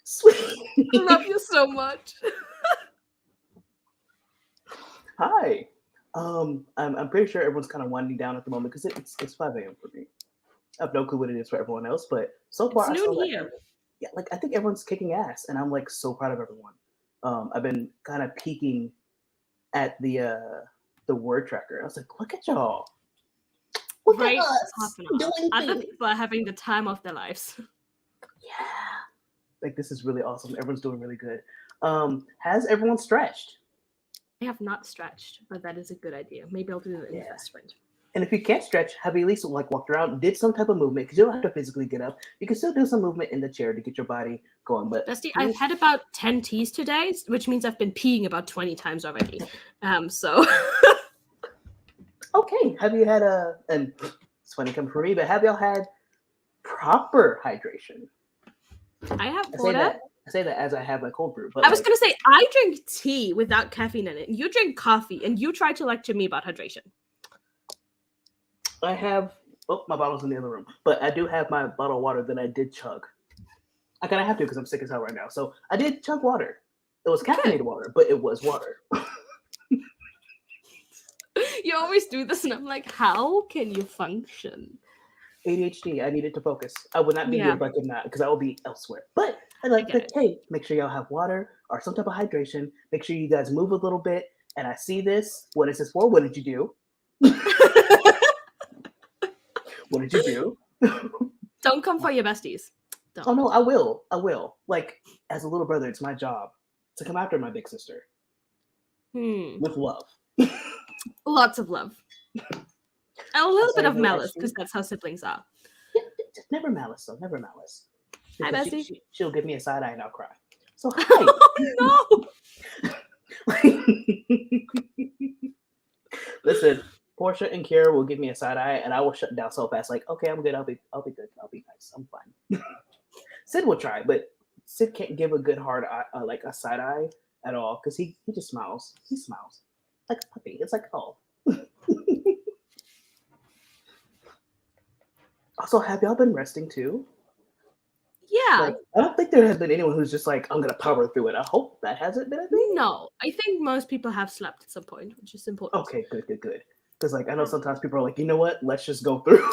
I love you so much. Hi. I'm pretty sure everyone's kind of winding down at the moment because it's 5 a.m. for me. I have no clue what it is for everyone else, but so It's far I noon saw that here. yeah, like I think everyone's kicking ass, and I'm like so proud of everyone. I've been kind of peeking at the word tracker. I was like, look at y'all, look at Right, us popping off. doing Other things. people are having the time of their lives. Yeah, like this is really awesome. Everyone's doing really good. Has everyone stretched? I have not stretched, but that is a good idea. Maybe I'll do it in the Yeah. first sprint. And if you can't stretch, have you at least like walked around, did some type of movement? Because you don't have to physically get up. You can still do some movement in the chair to get your body going. But Bestie, I've please, had about 10 teas today, which means I've been peeing about 20 times already. So okay. Have you had and it's funny coming from me, but have y'all had proper hydration? I have I say water. that I say that as I have my cold brew, but I was like gonna say I drink tea without caffeine in it. You drink coffee, and you try to lecture me about hydration. I have my bottle's in the other room, but I do have my bottle of water that I did chug. I kind of have to because I'm sick as hell right now. So I did chug water. It was Good. caffeinated water, but it was water. You always do this, and I'm like, how can you function? ADHD. I needed to focus. I would not be here Yeah, if I could not, because I will be elsewhere. But I I like get that. it. Hey, make sure y'all have water or some type of hydration. Make sure you guys move a little bit. And I see this. What is this for? What did you do? What did you do? Don't come for your besties. Oh Don't. no, I will. I will. Like as a little brother, it's my job to come after my big sister with love. Lots of love. And a I little bit say of her as malice, she. because that's how siblings are. Yeah, just never malice though. Never malice. Hi, Because bestie. she'll give me a side eye and I'll cry. So hi. Oh no! Listen, Portia and Kira will give me a side eye, and I will shut down so fast. Like, okay, I'm good. I'll be good. I'll be nice. I'm fine. Sid will try, but Sid can't give a good hard eye, like a side eye at all, because he just smiles. He smiles like a puppy. It's like oh. Also, have y'all been resting too? Yeah. Like, I don't think there has been anyone who's just like, I'm gonna power through it. I hope that hasn't been a thing. No, I think most people have slept at some point, which is important. Okay, good, good, good. Because like I know sometimes people are like, you know what? Let's just go through.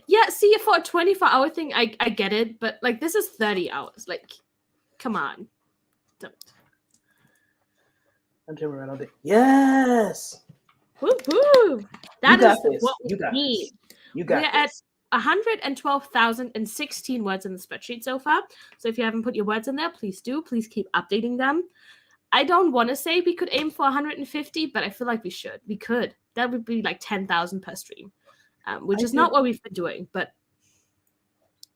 Yeah, see, for a 24-hour thing, I get it, but like this is 30 hours. Like, come on. Don't. I'm jumping around all day. Yes, Woo woo! you That got is this. what we You got need. this. You We're got at this. 112,016 words in the spreadsheet so far. So if you haven't put your words in there, please do. Please keep updating them. I don't want to say we could aim for 150, but I feel like we should. We could. That would be like 10,000 per stream, which I is not did what we've been doing. But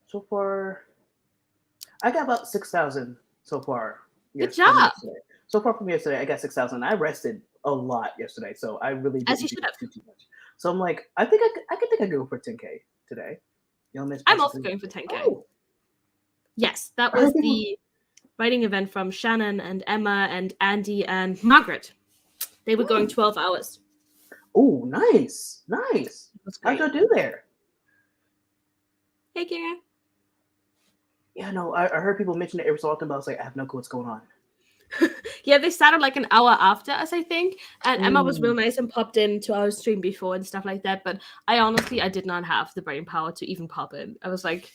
so far. I got about 6,000 so far. good Yes, from job, yesterday. So far from yesterday, I got 6,000. I rested a lot yesterday, so I really as didn't you do should have. too much. So I'm like, I think I could think I could go for 10K today. Y'all miss I'm Princess also and going for 10K. oh, Yes, that I heard was people. the writing event from Shannon and Emma and Andy and Margaret. They were going 12 hours. Oh, nice, nice. It was How'd great. y'all do there? Hey, Kira. Yeah, no, I heard people mention it every so often, but I was like, I have no clue what's going on. Yeah, they started like an hour after us, I think. And Emma was real Mm. nice and popped into our stream before and stuff like that. But I did not have the brain power to even pop in. I was like,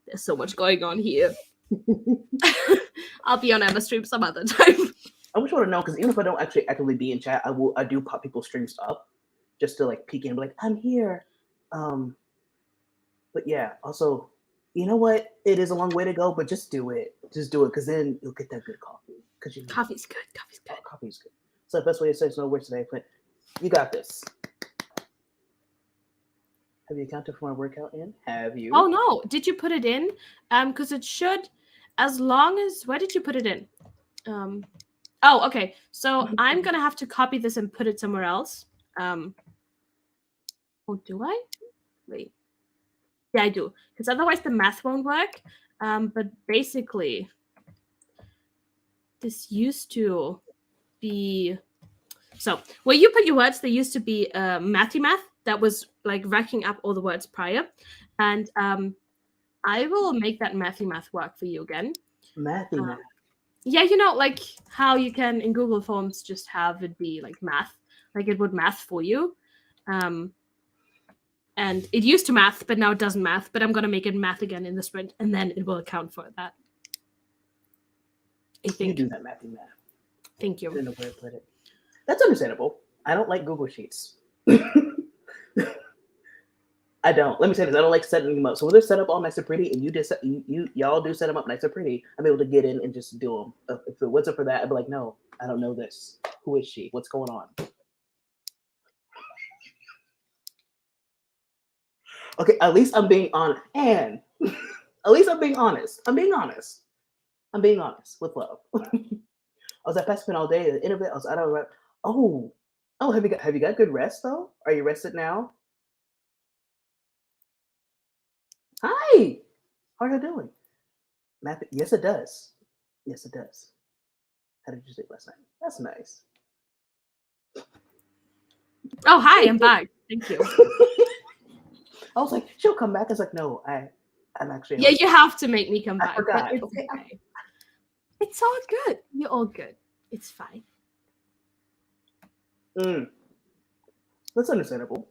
there's so much going on here. I'll be on Emma's stream some other time. I wish I would have known because even if I don't actually actively be in chat, I do pop people's streams up just to like peek in and be like, I'm here. Um, but yeah, also, you know what? It is a long way to go, but just do it. Just do it because then you'll get that good coffee. Because you need Coffee's good. Coffee's oh, good. coffee's good. So the best way to say it's no words today, but you got this. Have you accounted for my workout in? Have you? Oh no, did you put it in? Because it should, as long as where did you put it in? Oh, okay. So I'm gonna have to copy this and put it somewhere else. Oh, do I? Wait. Yeah, I do. Because otherwise the math won't work. But basically, this used to be so where you put your words, there used to be mathy math that was like racking up all the words prior. And I will make that mathy math work for you again. Mathy Um, math. Yeah, like how you can in Google Forms just have it be like math, like it would math for you. And it used to math, but now it doesn't math. But I'm gonna make it math again in the sprint, and then it will account for that. I You think. do that mathy math. Thank I you. don't know where to put it. That's understandable. I don't like Google Sheets. I don't. Let me say this. I don't like setting them up. So when they're set up all nice and pretty, and y'all do set them up nice and pretty, I'm able to get in and just do them. If it wasn't for that, I'd be like, no, I don't know this. Who is she? What's going on? Okay, at least I'm being honest. And at least I'm being honest. I'm being honest. I'm being honest with love. I was at Pest all day. At the end of it, I was out of rep. Oh, have you got good rest though? Are you rested now? Hi. How are you doing? Yes, it does. Yes, it does. How did you sleep last night? That's nice. Oh, hi, I'm back. Thank you. I was like, she'll come back. I was like, no, I'm actually. Yeah, you have to make me come back. I forgot. But it's okay. It's all good. You're all good. It's fine. That's understandable.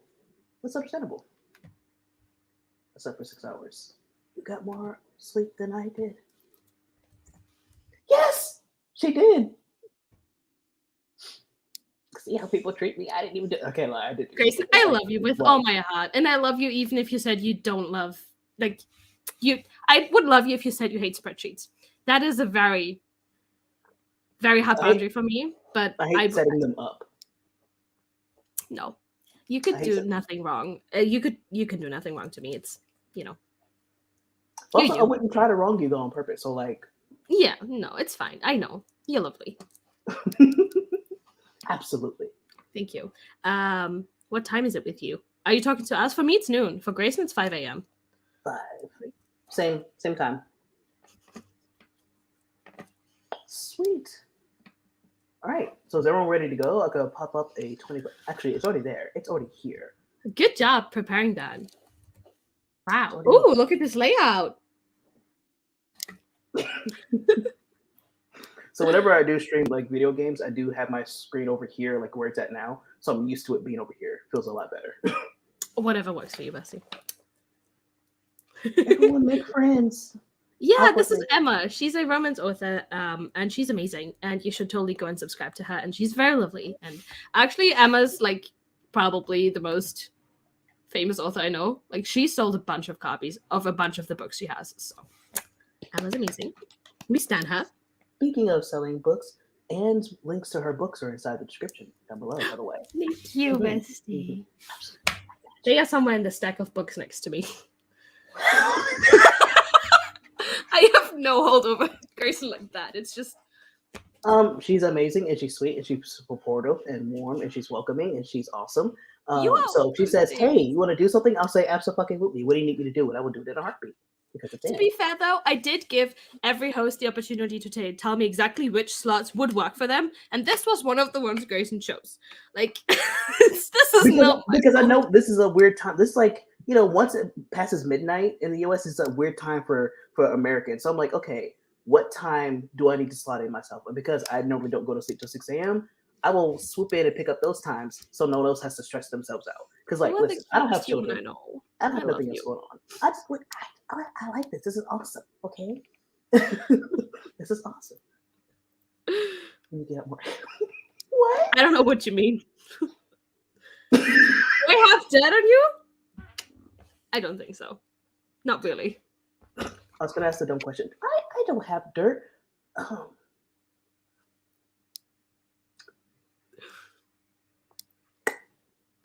That's understandable. I slept for 6 hours. You got more sleep than I did. Yes, she did. See how people treat me? I didn't even do. Okay, I did. Grace, I love you with all my heart, and I love you even if you said you don't love you. I would love you if you said you hate spreadsheets. That is a very, very hard boundary for me. But I hate setting them up. No, you could do nothing wrong. You can do nothing wrong to me. It's Also, I wouldn't try to wrong you though on purpose. So yeah, no, it's fine. I know you're lovely. Absolutely. Thank you. What time is it with you? Are you talking to us? For me, it's noon. For Grayson, it's 5 a.m. 5. Same time. Sweet. All right. So is everyone ready to go? I could pop up a 20. Actually, it's already there. It's already here. Good job preparing that. Wow. Ooh, look at this layout. So whenever I do stream video games, I do have my screen over here, where it's at now. So I'm used to it being over here. Feels a lot better. Whatever works for you, Bessie. Everyone make friends. Yeah, this is Emma. She's a romance author, and she's amazing. And you should totally go and subscribe to her. And she's very lovely. And actually, Emma's probably the most famous author I know. She sold a bunch of copies of a bunch of the books she has. So Emma's amazing. We stand her. Speaking of selling books, and links to her books are inside the description down below, by the way. Thank you, Bestie. They are somewhere in the stack of books next to me. I have no hold over Grayson like that. It's just she's amazing and she's sweet and she's supportive and warm and she's welcoming and she's awesome. So if she says, "Hey, you want to do something?" I'll say, "Absolutely. What do you need me to do?" And I will do it in a heartbeat. To be fair, though, I did give every host the opportunity to tell me exactly which slots would work for them, and this was one of the ones Grayson chose. This is not because I know this is a weird time. This is once it passes midnight in the US, it's a weird time for Americans. So I'm like, okay, what time do I need to slot in myself? And because I normally don't go to sleep till 6 a.m., I will swoop in and pick up those times so no one else has to stress themselves out. Because listen, I don't have children. I don't have nothing else going on. I like this. This is awesome. Okay. This is awesome. Let me get more. What? I don't know what you mean. Do I have debt on you? I don't think so. Not really. I was gonna ask the dumb question. I don't have dirt.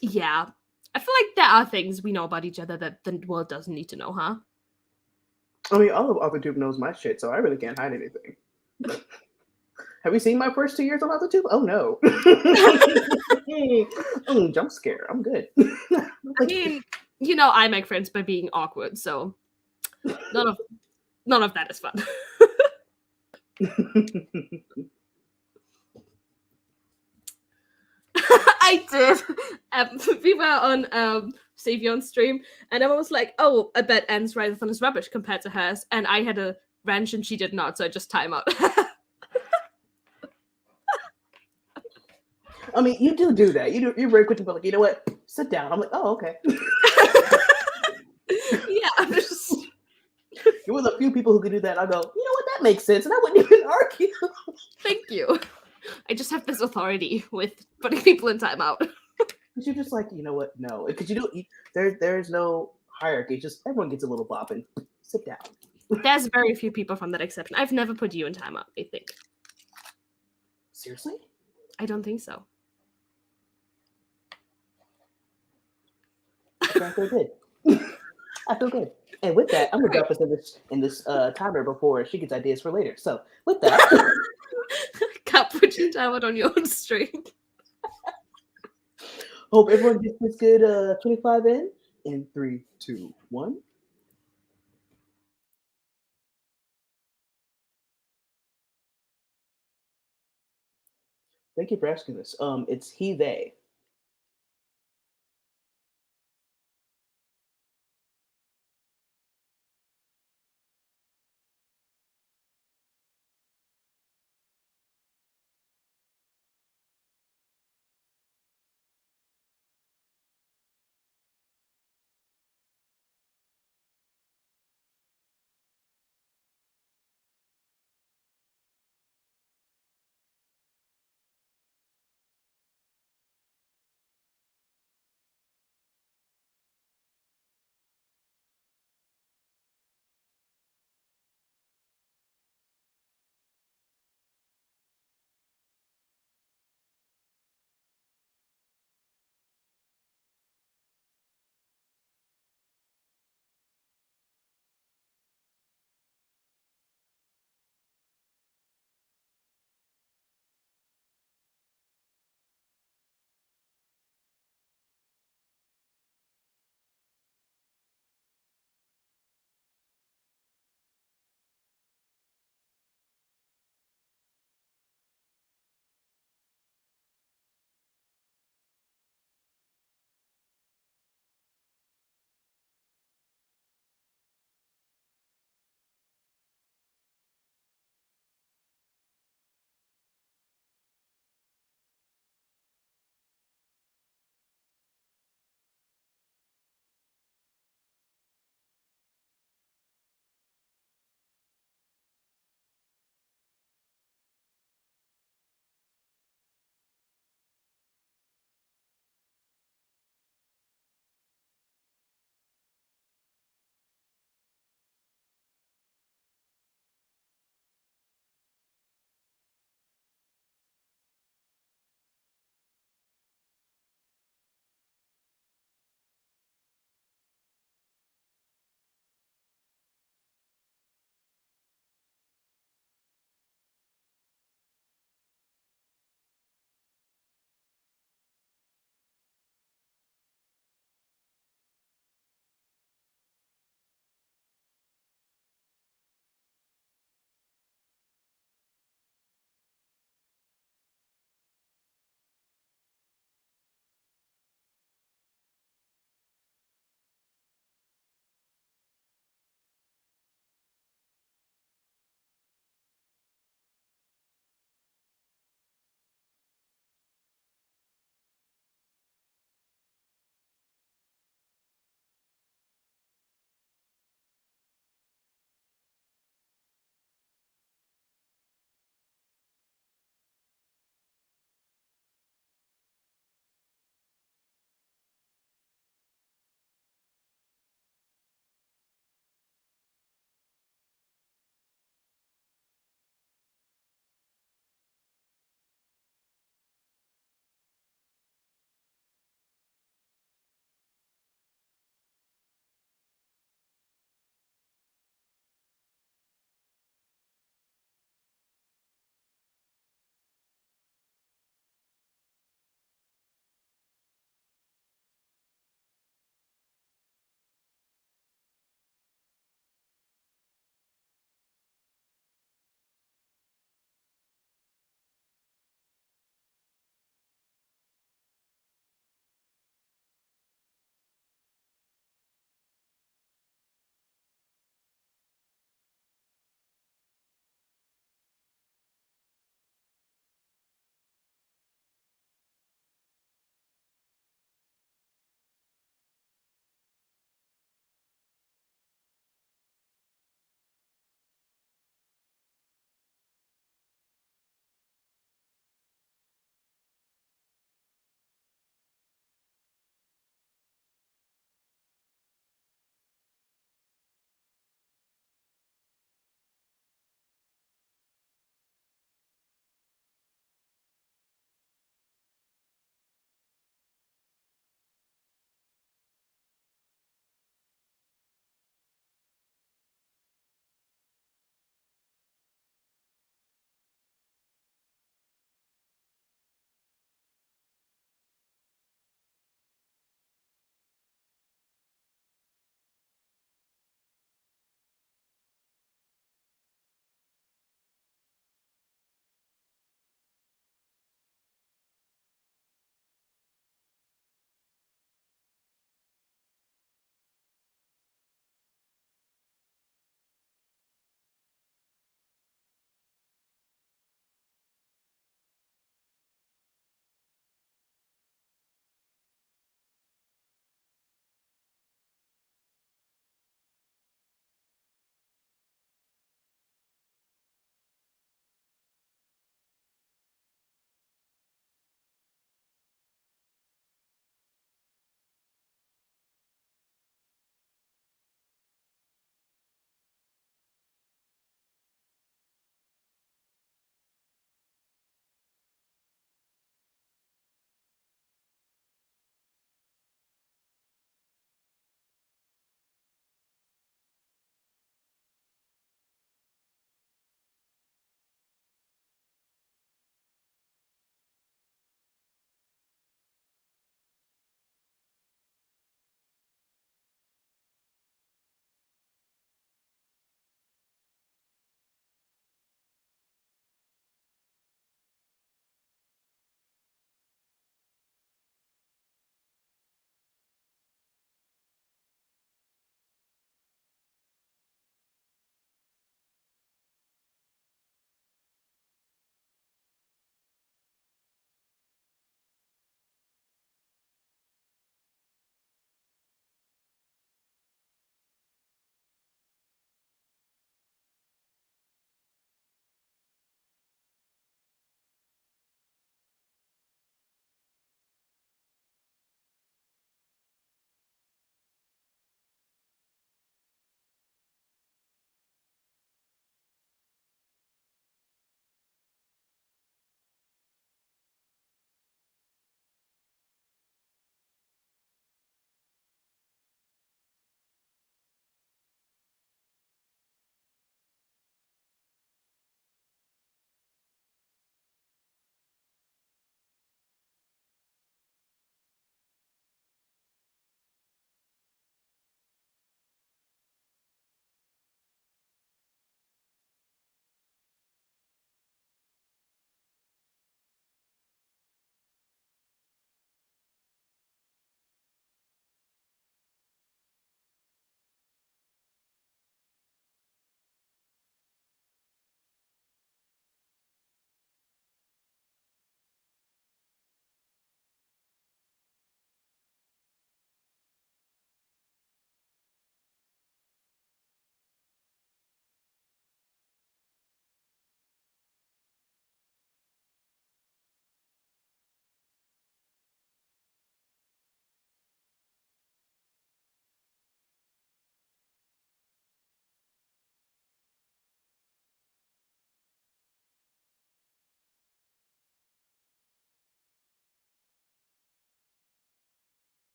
Yeah. I feel like there are things we know about each other that the world doesn't need to know, huh? I mean, all of AuthorTube knows my shit, so I really can't hide anything. Have you seen my first 2 years on AuthorTube? Oh no. Jump scare. I'm good. I mean, I make friends by being awkward, so none of that is fun. I did. We were on Sophie on stream, and Emma was like, "Oh, I bet Anne's Write-A-Thon is rubbish compared to hers," and I had a wrench and she did not, so I just time out. I mean, you do that. You're very quick to be like, you know what? Sit down. I'm like, oh, okay. Yeah, I'm just. You're one of the few people who could do that. I go, you know what? That makes sense, and I wouldn't even argue. Thank you. I just have this authority with putting people in timeout. Because you're just like, you know what? No, because you don't. There's no hierarchy. It's just everyone gets a little bop and sit down. There's very few people from that exception. I've never put you in timeout, I think. Seriously? I don't think so. Okay, I feel good. I feel good. And with that, I'm gonna drop us in this timer before she gets ideas for later. So with that, Can't put you in timeout on your own stream. hope everyone gets this good 25 in 3, 2, 1. Thank you for asking this. It's he, they.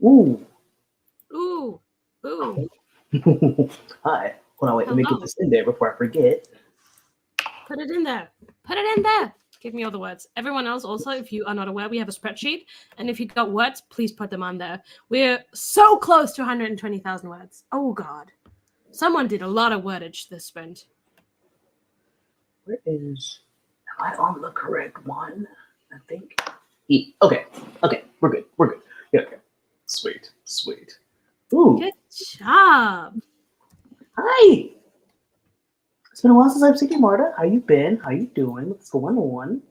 Ooh. Ooh. Ooh. Hi. Hold on, wait. Let me get Hello. this in there before I forget. Put it in there. Put it in there. Give me all the words. Everyone else also, if you are not aware, we have a spreadsheet. And if you got words, please put them on there. We're so close to 120,000 words. Oh, God. Someone did a lot of wordage this sprint. Where is? Am I on the correct one? I think. E. Okay. Okay. We're good. We're good. Yeah. Okay. Sweet. Sweet. Ooh. Good job. Hi. It's been a while since I've seen you, Marta. How you been? How you doing? What's going on?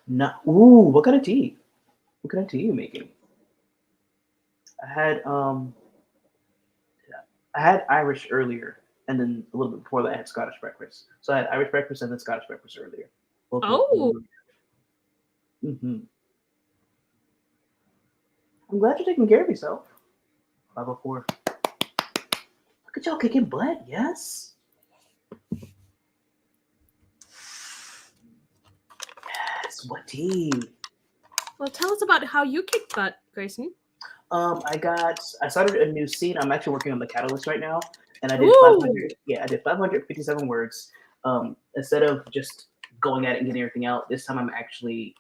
No. Ooh. What kind of tea? What kind of tea are you making? I had I had Irish earlier, and then a little bit before that, I had Scottish breakfast. So I had Irish breakfast and then Scottish breakfast earlier. Both Oh. mm-hmm. I'm glad you're taking care of yourself. 504. Look at y'all kicking butt, yes? Yes, what tea? Well, tell us about how you kicked butt, Grayson. I started a new scene. I'm actually working on the catalyst right now, and I did Ooh. 500. Yeah, I did 557 words. Instead of just going at it and getting everything out, this time I'm actually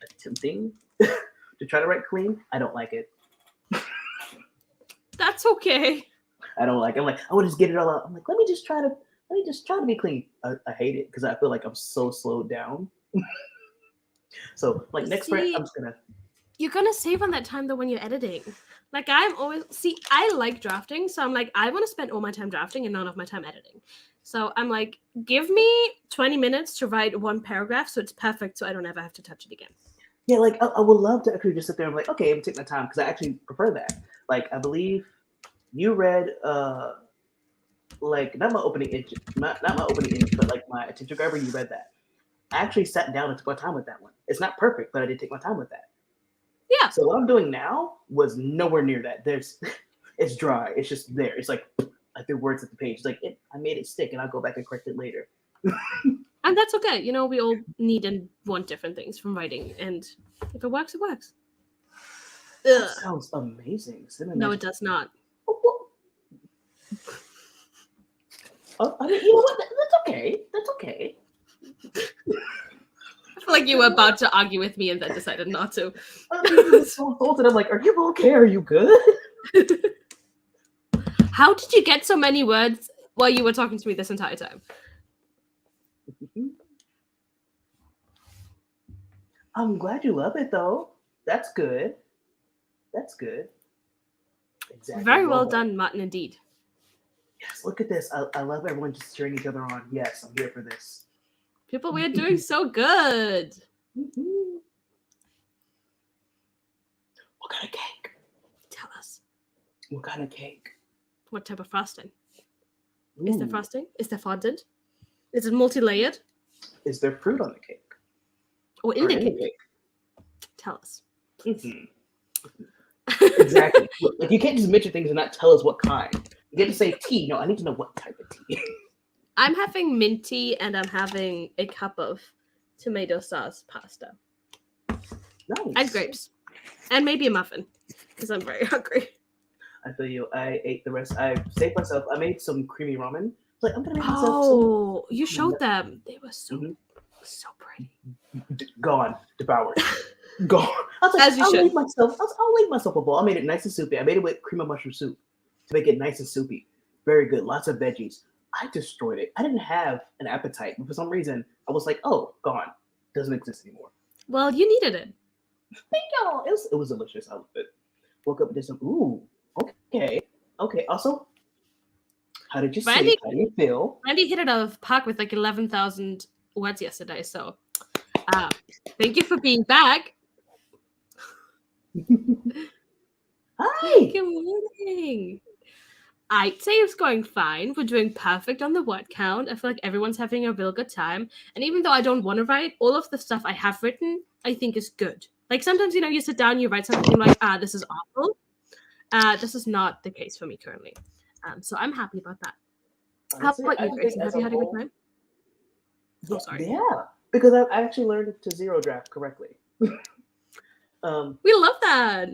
attempting to try to write clean. I don't like it. That's okay. I don't like. I'm like, I want to just get it all out. I'm like, let me just try to be clean. I hate it because I feel like I'm so slowed down. So like next sprint, I'm just gonna. You're gonna save on that time though when you're editing. Like I'm always I like drafting, so I'm like I want to spend all my time drafting and none of my time editing. So I'm like, give me 20 minutes to write one paragraph, so it's perfect, so I don't ever have to touch it again. Yeah, like I would love to actually just sit there and be like, okay, I'm taking my time because I actually prefer that. Like I believe you read like not my opening inch, not my opening inch, but like my attention grabber. You read that. I actually sat down and took my time with that one. It's not perfect, but I did take my time with that. Yeah. So what I'm doing now was nowhere near that. It's dry. It's just there. It's like the words at the page. It's like I made it stick, and I'll go back and correct it later. And that's okay. You know, we all need and want different things from writing, and if it works, it works. That sounds amazing. No, it does not. I mean, you know what? That's okay. That's okay. I feel like you were about to argue with me and then decided not to. I'm like, are you okay? Are you good? How did you get so many words while you were talking to me this entire time? I'm glad you love it, though. That's good. That's good. Exactly. Very well done, Martin, indeed. Yes, look at this. I love everyone just cheering each other on. Yes, I'm here for this. People, we are doing so good. What kind of cake? Tell us. What kind of cake? What type of frosting? Ooh. Is there frosting? Is there fondant? Is it multi-layered? Is there fruit on the cake? Or in the cake? Tell us. Exactly. Look, like you can't just mention things and not tell us what kind. You get to say tea. No, I need to know what type of tea. I'm having mint tea and I'm having a cup of tomato sauce pasta. Nice. And grapes. And maybe a muffin. Because I'm very hungry. I feel you. I ate the rest. I saved myself. I made some creamy ramen. Like I'm gonna make myself. Oh, you showed them. They were so pretty. Gone, devoured, gone. I was like, As you should. I'll leave myself a bowl. I made it nice and soupy. I made it with cream of mushroom soup to make it nice and soupy. Very good. Lots of veggies. I destroyed it. I didn't have an appetite, but for some reason, I was like, oh, gone. Doesn't exist anymore. Well, you needed it. Thank y'all. It was delicious. I loved it. Woke up and did some. Ooh. Okay. Also, how did you sleep? How do you feel? Randy hit it out of the park with like 11,000 words yesterday. So, thank you for being back. Hi. Good morning. I'd say it's going fine. We're doing perfect on the word count. I feel like everyone's having a real good time. And even though I don't want to write, all of the stuff I have written, I think is good. Like sometimes, you sit down, you write something, you're like, this is awful. This is not the case for me currently. So I'm happy about that. Honestly, how about you, Grayson? Have you had a good time? Yeah, Because I actually learned to zero draft correctly. um, We love that.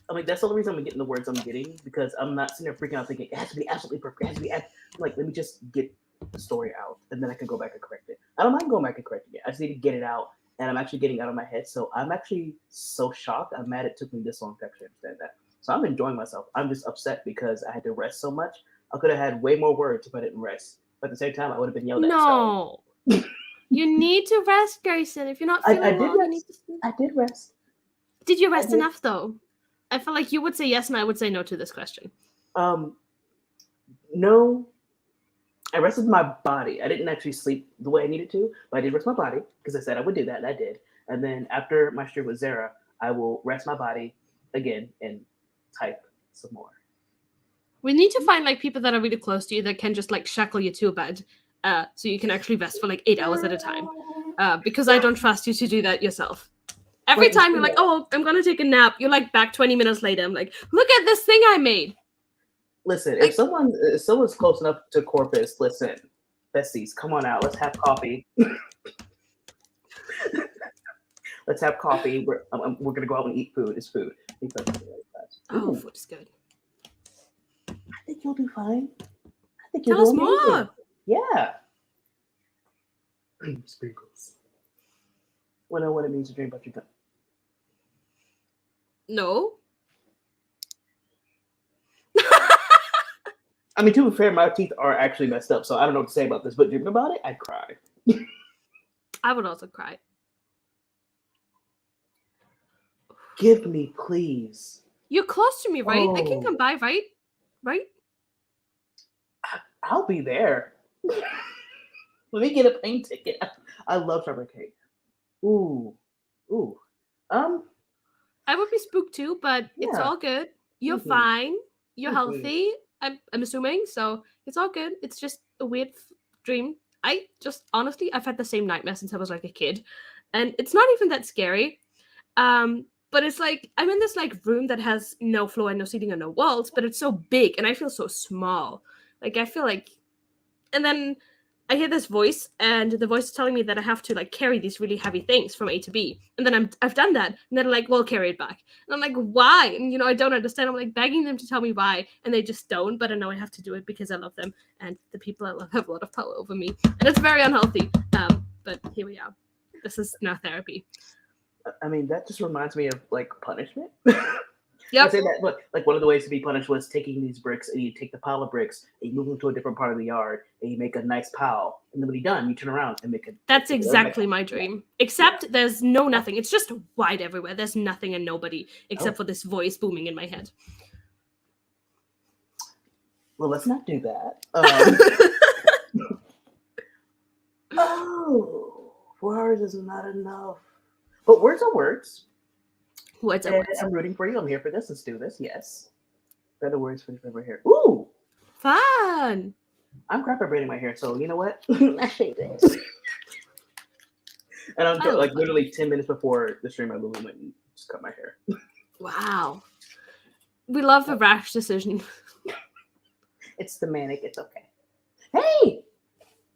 I mean, that's the only reason I'm getting the words I'm getting, because I'm not sitting there freaking out thinking it has to be absolutely perfect. It has to be like, let me just get the story out, and then I can go back and correct it. I don't mind going back and correcting it. I just need to get it out, and I'm actually getting it out of my head. So I'm actually so shocked. I'm mad it took me this long to actually understand that. So I'm enjoying myself. I'm just upset because I had to rest so much. I could have had way more words if I didn't rest. But at the same time, I would have been yelled at. No. You need to rest, Grayson. If you're not I feeling did well, you rest. need to sleep. I did rest. Did you I rest did. enough, though? I feel like you would say yes, and I would say no to this question. No. I rested my body. I didn't actually sleep the way I needed to, but I did rest my body because I said I would do that, and I did. And then after my stream with Zara, I will rest my body again and type some more. We need to find like people that are really close to you that can just like shackle you to a bed, so you can actually rest for like 8 hours at a time. Because I don't trust you to do that yourself. Every Wait, time you're like, oh, I'm gonna take a nap, you're like back 20 minutes later. I'm like, look at this thing I made. Listen, Like- if someone's close enough to Corpus, listen, besties, come on out. Let's have coffee. Let's have coffee. We're gonna go out and eat food. It's food. Oh, food is good. I think you'll do fine. I think you'll Tell us do amazing. more. Yeah. Sprinkles. Wanna know what it means to dream about your gun? No. I mean, to be fair, my teeth are actually messed up, so I don't know what to say about this. But dreaming about it, I'd cry. I would also cry. Give me, please. You're close to me, right? I can come by, right? Right? I'll be there. Let me get a plane ticket. I love strawberry cake. Ooh. I would be spooked too, but it's Yeah. all good. You're Mhm. fine. You're Mhm. healthy. I'm assuming, so it's all good. It's just a weird dream. I just honestly, I've had the same nightmare since I was like a kid, and it's not even that scary. But it's like I'm in this like room that has no floor and no ceiling and no walls, but it's so big, and I feel so small. Like I feel like, and then I hear this voice, and the voice is telling me that I have to like carry these really heavy things from A to B, and then I've done that, and they're like, "Well, carry it back," and I'm like, "Why?" And I don't understand. I'm like begging them to tell me why, and they just don't. But I know I have to do it because I love them, and the people I love have a lot of power over me, and it's very unhealthy. But here we are. This is now therapy. I mean, that just reminds me of like punishment. Yep. I say that, but like one of the ways to be punished was taking these bricks, and you take the pile of bricks and you move them to a different part of the yard, and you make a nice pile. And then when you're done, you turn around and make a. That's exactly my dream. Except there's nothing. It's just white everywhere. There's nothing and nobody except for this voice booming in my head. Well, let's not do that. Oh, 4 hours is not enough. But words are words. Words are words. I'm rooting for you. I'm here for this. Let's do this. Yes. Better words for over here. Ooh. Fun. I'm crap at braiding my hair, so you know what? I hate this. And I'm like literally 10 minutes before the stream, I literally went and just cut my hair. Wow. We love the rash decision. It's the manic. It's okay. Hey!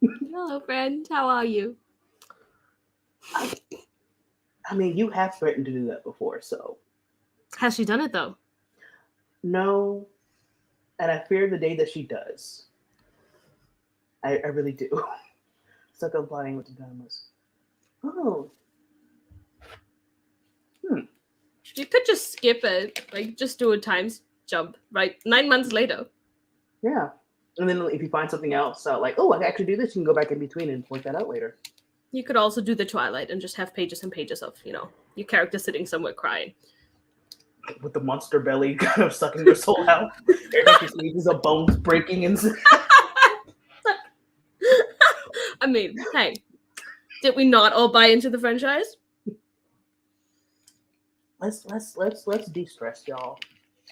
Hello, friend. How are you? I mean, you have threatened to do that before, so. Has she done it, though? No. And I fear the day that she does. I really do. Stuck on plotting with the diamonds. Oh. You could just skip it. Like, just do a times jump, right? 9 months later. Yeah. And then if you find something else, like, oh, I can actually do this, you can go back in between and point that out later. You could also do the Twilight and just have pages and pages of, your character sitting somewhere crying. With the monster belly kind of sucking your soul out. Every time she sneezes, a bone's breaking inside. I mean, hey, did we not all buy into the franchise? Let's de-stress, y'all.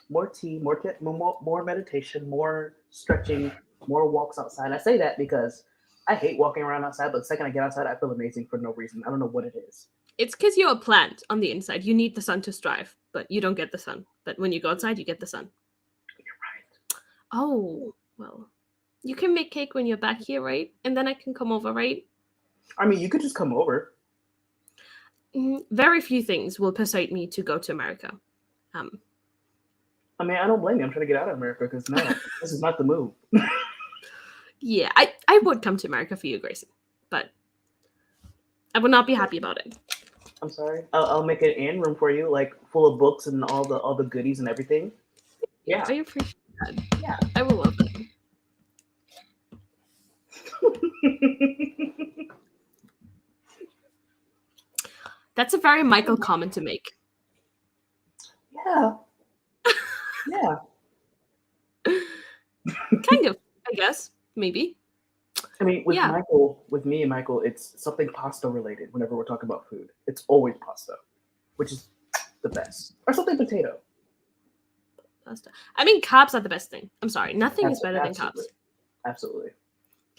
More tea, more meditation, more stretching, more walks outside. I say that because I hate walking around outside, but the second I get outside, I feel amazing for no reason. I don't know what it is. It's because you're a plant on the inside. You need the sun to strive, but you don't get the sun. But when you go outside, you get the sun. You're right. Oh, well. You can make cake when you're back here, right? And then I can come over, right? I mean, you could just come over. Very few things will persuade me to go to America. I mean, I don't blame you. I'm trying to get out of America because no, this is not the move. Yeah, I would come to America for you, Grayson, but I would not be happy about it. I'm sorry. I'll make an inn room for you, like full of books and all the goodies and everything. Yeah. I appreciate that. Yeah. I will love it. That's a very Michael comment to make. Yeah. Yeah. Kind of, I guess. Maybe. I mean, with Yeah. Michael, with me and Michael, it's something pasta related whenever we're talking about food. It's always pasta, which is the best. Or something potato. Pasta. I mean, carbs are the best thing. I'm sorry. Nothing is better than carbs. Absolutely. Absolutely.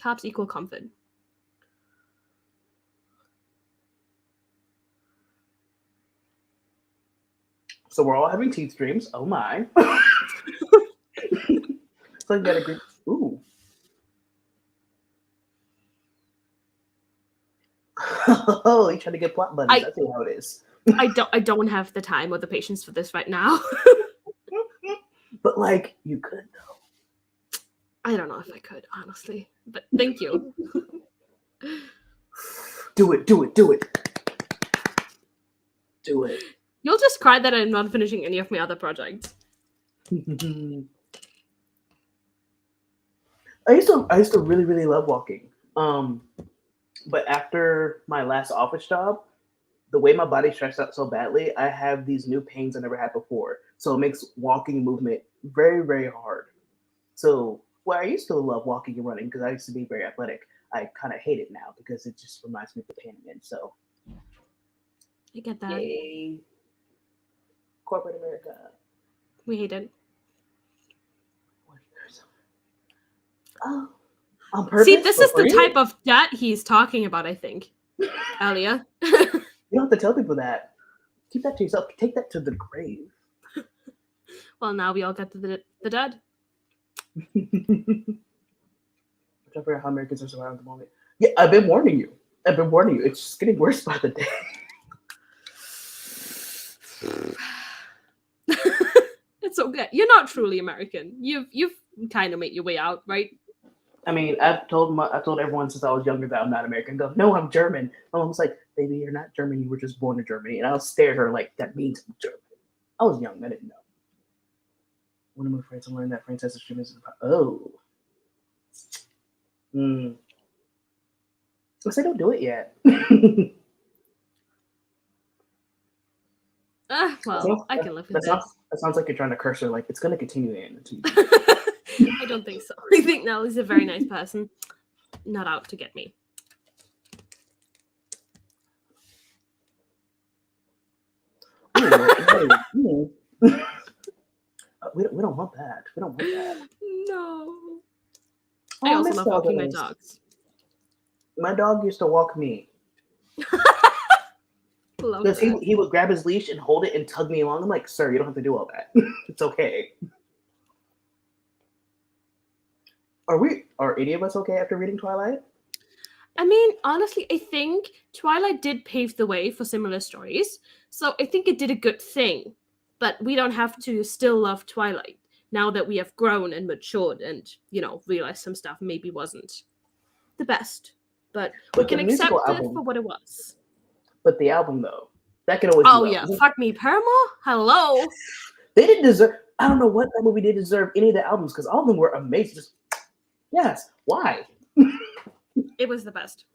Carbs equal comfort. So we're all having teeth dreams. Oh my. So you got a good. Ooh. Oh, you trying to get plot buddies? That's how it is. I don't have the time or the patience for this right now. But like, you could though. I don't know if I could, honestly. But thank you. Do it. Do it. Do it. Do it. You'll just cry that I'm not finishing any of my other projects. I used to really love walking. But after my last office job, the way my body stretched out so badly, I have these new pains I never had before. So it makes walking movement very hard. So where I used to love walking and running because I used to be very athletic, I kind of hate it now because it just reminds me of the pain again. So I get that. yay, corporate America. We hate it. Oh, on purpose. See, this is the type of debt he's talking about, I think. Earlier. You don't have to tell people that. Keep that to yourself. Take that to the grave. Well, now we all get to the dead. I'm trying to figure out how Americans are surviving at the moment. Yeah, I've been warning you. It's just getting worse by the day. It's okay. You're not truly American. You've kind of made your way out, right? I mean, I've told everyone since I was younger that I'm not American. Go, no, I'm German. My mom's like, baby, you're not German. You were just born in Germany. And I'll stare at her like, that means I'm German. I was young. I didn't know. One of my friends learned that French has extremism. Oh. I say don't do it yet. Well, I can live with that. That sounds like you're trying to curse her. Like, it's going to continue in. I don't think so. I think Nellie's a very nice person. Not out to get me. We don't want that. We don't want that. No. Oh, I also love walking my dogs. My dog used to walk me. Because he would grab his leash and hold it and tug me along. I'm like, sir, you don't have to do all that. It's okay. Are any of us okay after reading Twilight? I mean, honestly, I think Twilight did pave the way for similar stories. So I think it did a good thing. But we don't have to still love Twilight now that we have grown and matured and, realized some stuff maybe wasn't the best. But we can accept it for what it was. But the album, though, that could always. Oh yeah, fuck me, Paramore. Hello. They didn't deserve. I don't know what that movie did deserve any of the albums because all of them were amazing. Just, yes, why? It was the best.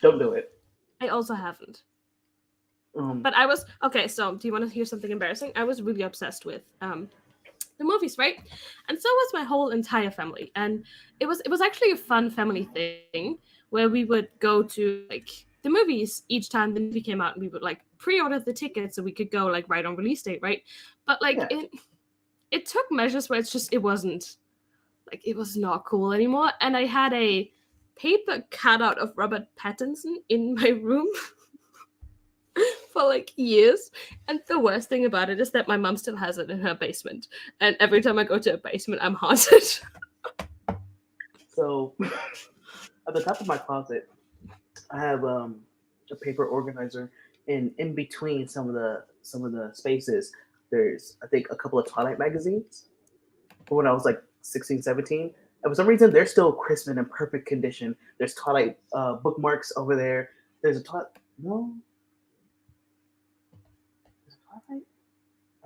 Don't do it. I also haven't. But I was okay. So, do you want to hear something embarrassing? I was really obsessed with the movies, right? And so was my whole entire family. And it was actually a fun family thing where we would go to like the movies each time the movie came out, and we would like pre-order the tickets so we could go like right on release date, right? But like it took measures where it wasn't like it was not cool anymore. And I had a paper cutout of Robert Pattinson in my room for like years. And the worst thing about it is that my mom still has it in her basement. And every time I go to a basement, I'm haunted. So at the top of my closet, I have a paper organizer, and in between some of the spaces, there's I think a couple of Twilight magazines from when I was like 16, 17. And for some reason, they're still crisp and in perfect condition. There's Twilight bookmarks over there. There's a Twilight. No, there's a Twilight.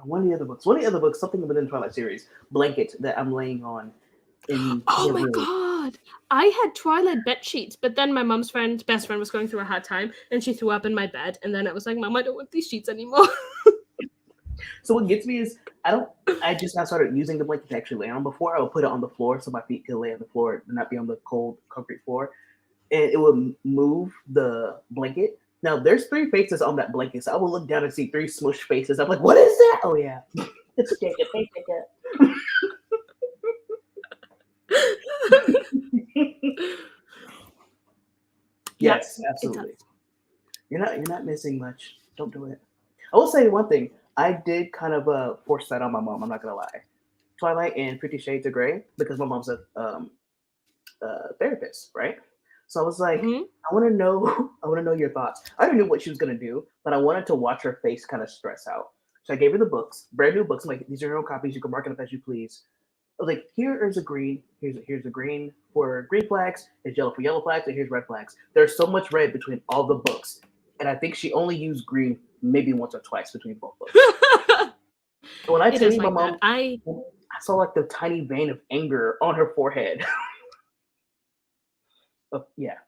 One of the other books. One of the other books, something within the Twilight series. Blanket that I'm laying on in Oh the my room. god. I had Twilight bed sheets, but then my mom's best friend was going through a hard time and she threw up in my bed. And then I was like, Mom, I don't want these sheets anymore. So what gets me is I just now started using the blanket to actually lay on. Before I would put it on the floor so my feet could lay on the floor and not be on the cold concrete floor. And it would move the blanket. Now there's 3 faces on that blanket, so I will look down and see 3 smushed faces. I'm like, what is that? Oh yeah. It's Jacob. Hey Jacob. Yes, absolutely. You're not missing much. Don't do it. I will say one thing. I did kind of force that on my mom. I'm not gonna lie. Twilight and 50 Shades of Grey because my mom's a therapist, right? So I was like, Mhm. I want to know, I want to know your thoughts. I already knew what she was gonna do, but I wanted to watch her face kind of stress out. So I gave her the books, brand new books. I'm like, these are your own copies. You can mark it up as you please. I was like, here is a green. Here's a green for green flags. Here's yellow for yellow flags, and here's red flags. There's so much red between all the books, and I think she only used green maybe once or twice between both books. When I It tell is you, my like that. mom, I saw like the tiny vein of anger on her forehead. But yeah,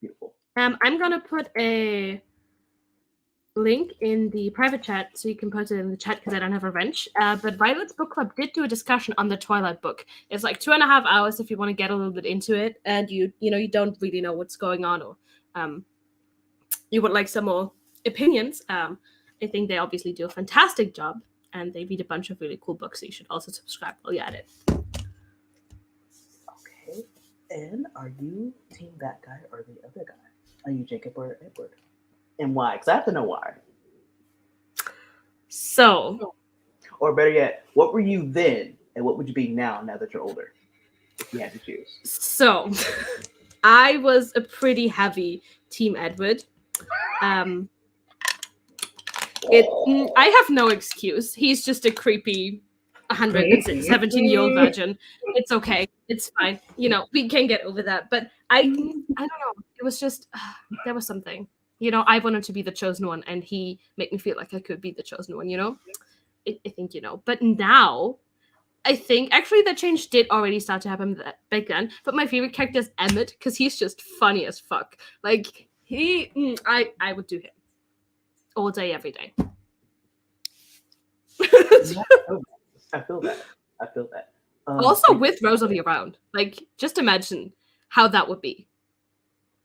beautiful. I'm gonna put a link in the private chat so you can post it in the chat because I don't have a wrench. But Violet's book club did do a discussion on the Twilight book. It's like 2.5 hours if you want to get a little bit into it, and you don't really know what's going on, or you would like some more opinions. I think they obviously do a fantastic job, and they read a bunch of really cool books. So you should also subscribe while you're at it. Okay. And are you team that guy or the other guy? Are you Jacob or Edward? And why? Because I have to know why. So, Or better yet, what were you then, and what would you be now that you're older? If you had to choose. so I was a pretty heavy team Edward. I have no excuse. He's just a creepy 117-year-old virgin. It's okay. It's fine. We can get over that. But I don't know. It was just there was something. I wanted to be the chosen one, and he made me feel like I could be the chosen one. I think. But now, I think actually that change did already start to happen back then. But my favorite character is Emmett because he's just funny as fuck. Like I would do him all day, every day. Yeah, I feel that. I feel that. Also with Rosalie around. Like, just imagine how that would be.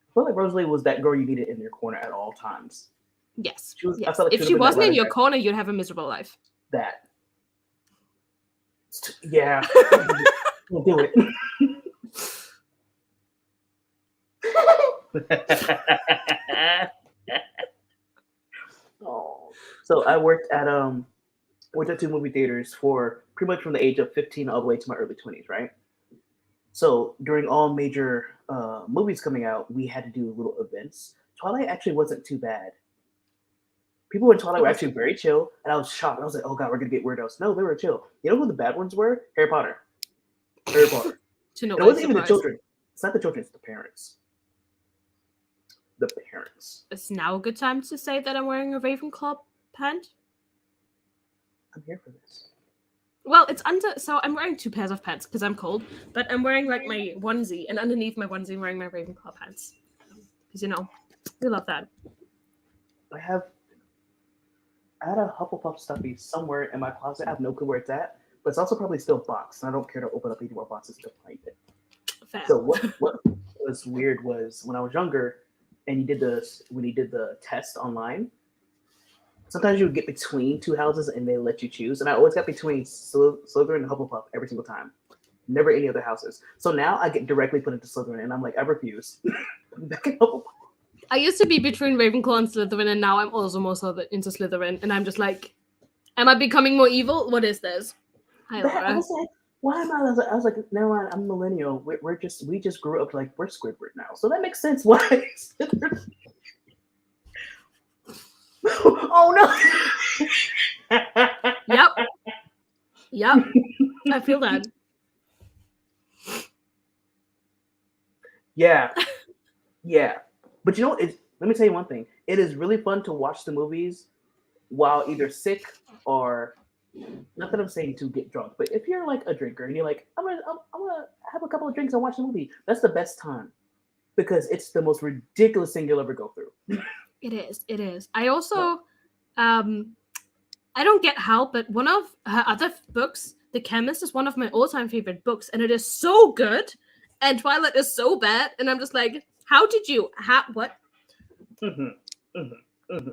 I feel like Rosalie was that girl you needed in your corner at all times. Yes. She was. Yes. I felt like If she wasn't in your corner, you'd have a miserable life. That. Yeah. We'll do it. Oh. So I worked at 2 movie theaters for pretty much from the age of 15 all the way to my early 20s, right? So during all major movies coming out, we had to do little events. Twilight actually wasn't too bad. People in Twilight were actually very chill, and I was shocked. I was like, "Oh God, we're gonna get weirdos." No, they were chill. You know who the bad ones were? Harry Potter. Harry Potter. It wasn't even the children. It's not the children. It's the parents. The parents. It's now a good time to say that I'm wearing a Ravenclaw pant. I'm here for this. Well, it's under, so I'm wearing 2 pairs of pants because I'm cold, but I'm wearing like my onesie, and underneath my onesie, I'm wearing my Ravenclaw pants. Because, we love that. I had a Hufflepuff stuffy somewhere in my closet. I have no clue where it's at, but it's also probably still boxed, and I don't care to open up any more boxes to find it. Fair. So what was weird was when I was younger, and when you did the test online, sometimes you would get between 2 houses and they let you choose. And I always got between Slytherin and Hufflepuff every single time. Never any other houses. So now I get directly put into Slytherin, and I'm like, I refuse. I'm back in Hufflepuff. I used to be between Ravenclaw and Slytherin, and now I'm also more so into Slytherin, and I'm just like, am I becoming more evil? What is this? Hi, That I Laura. was like, why am I was like, never mind, I'm millennial. We just grew up like we're Squidward now, so that makes sense. Why? Oh no. Yep. Yep. I feel that. Yeah, yeah. But you know, let me tell you one thing. It is really fun to watch the movies while either sick or not that I'm saying to get drunk, but if you're like a drinker and you're like, I'm gonna have a couple of drinks and watch the movie, that's the best time because it's the most ridiculous thing you'll ever go through. It is. It is. I also, um, I don't get how, but one of her other books, The Chemist, is one of my all-time favorite books, and it is so good. And Twilight is so bad, and I'm just like, how did you? What? Mm-hmm, mm-hmm, mm-hmm.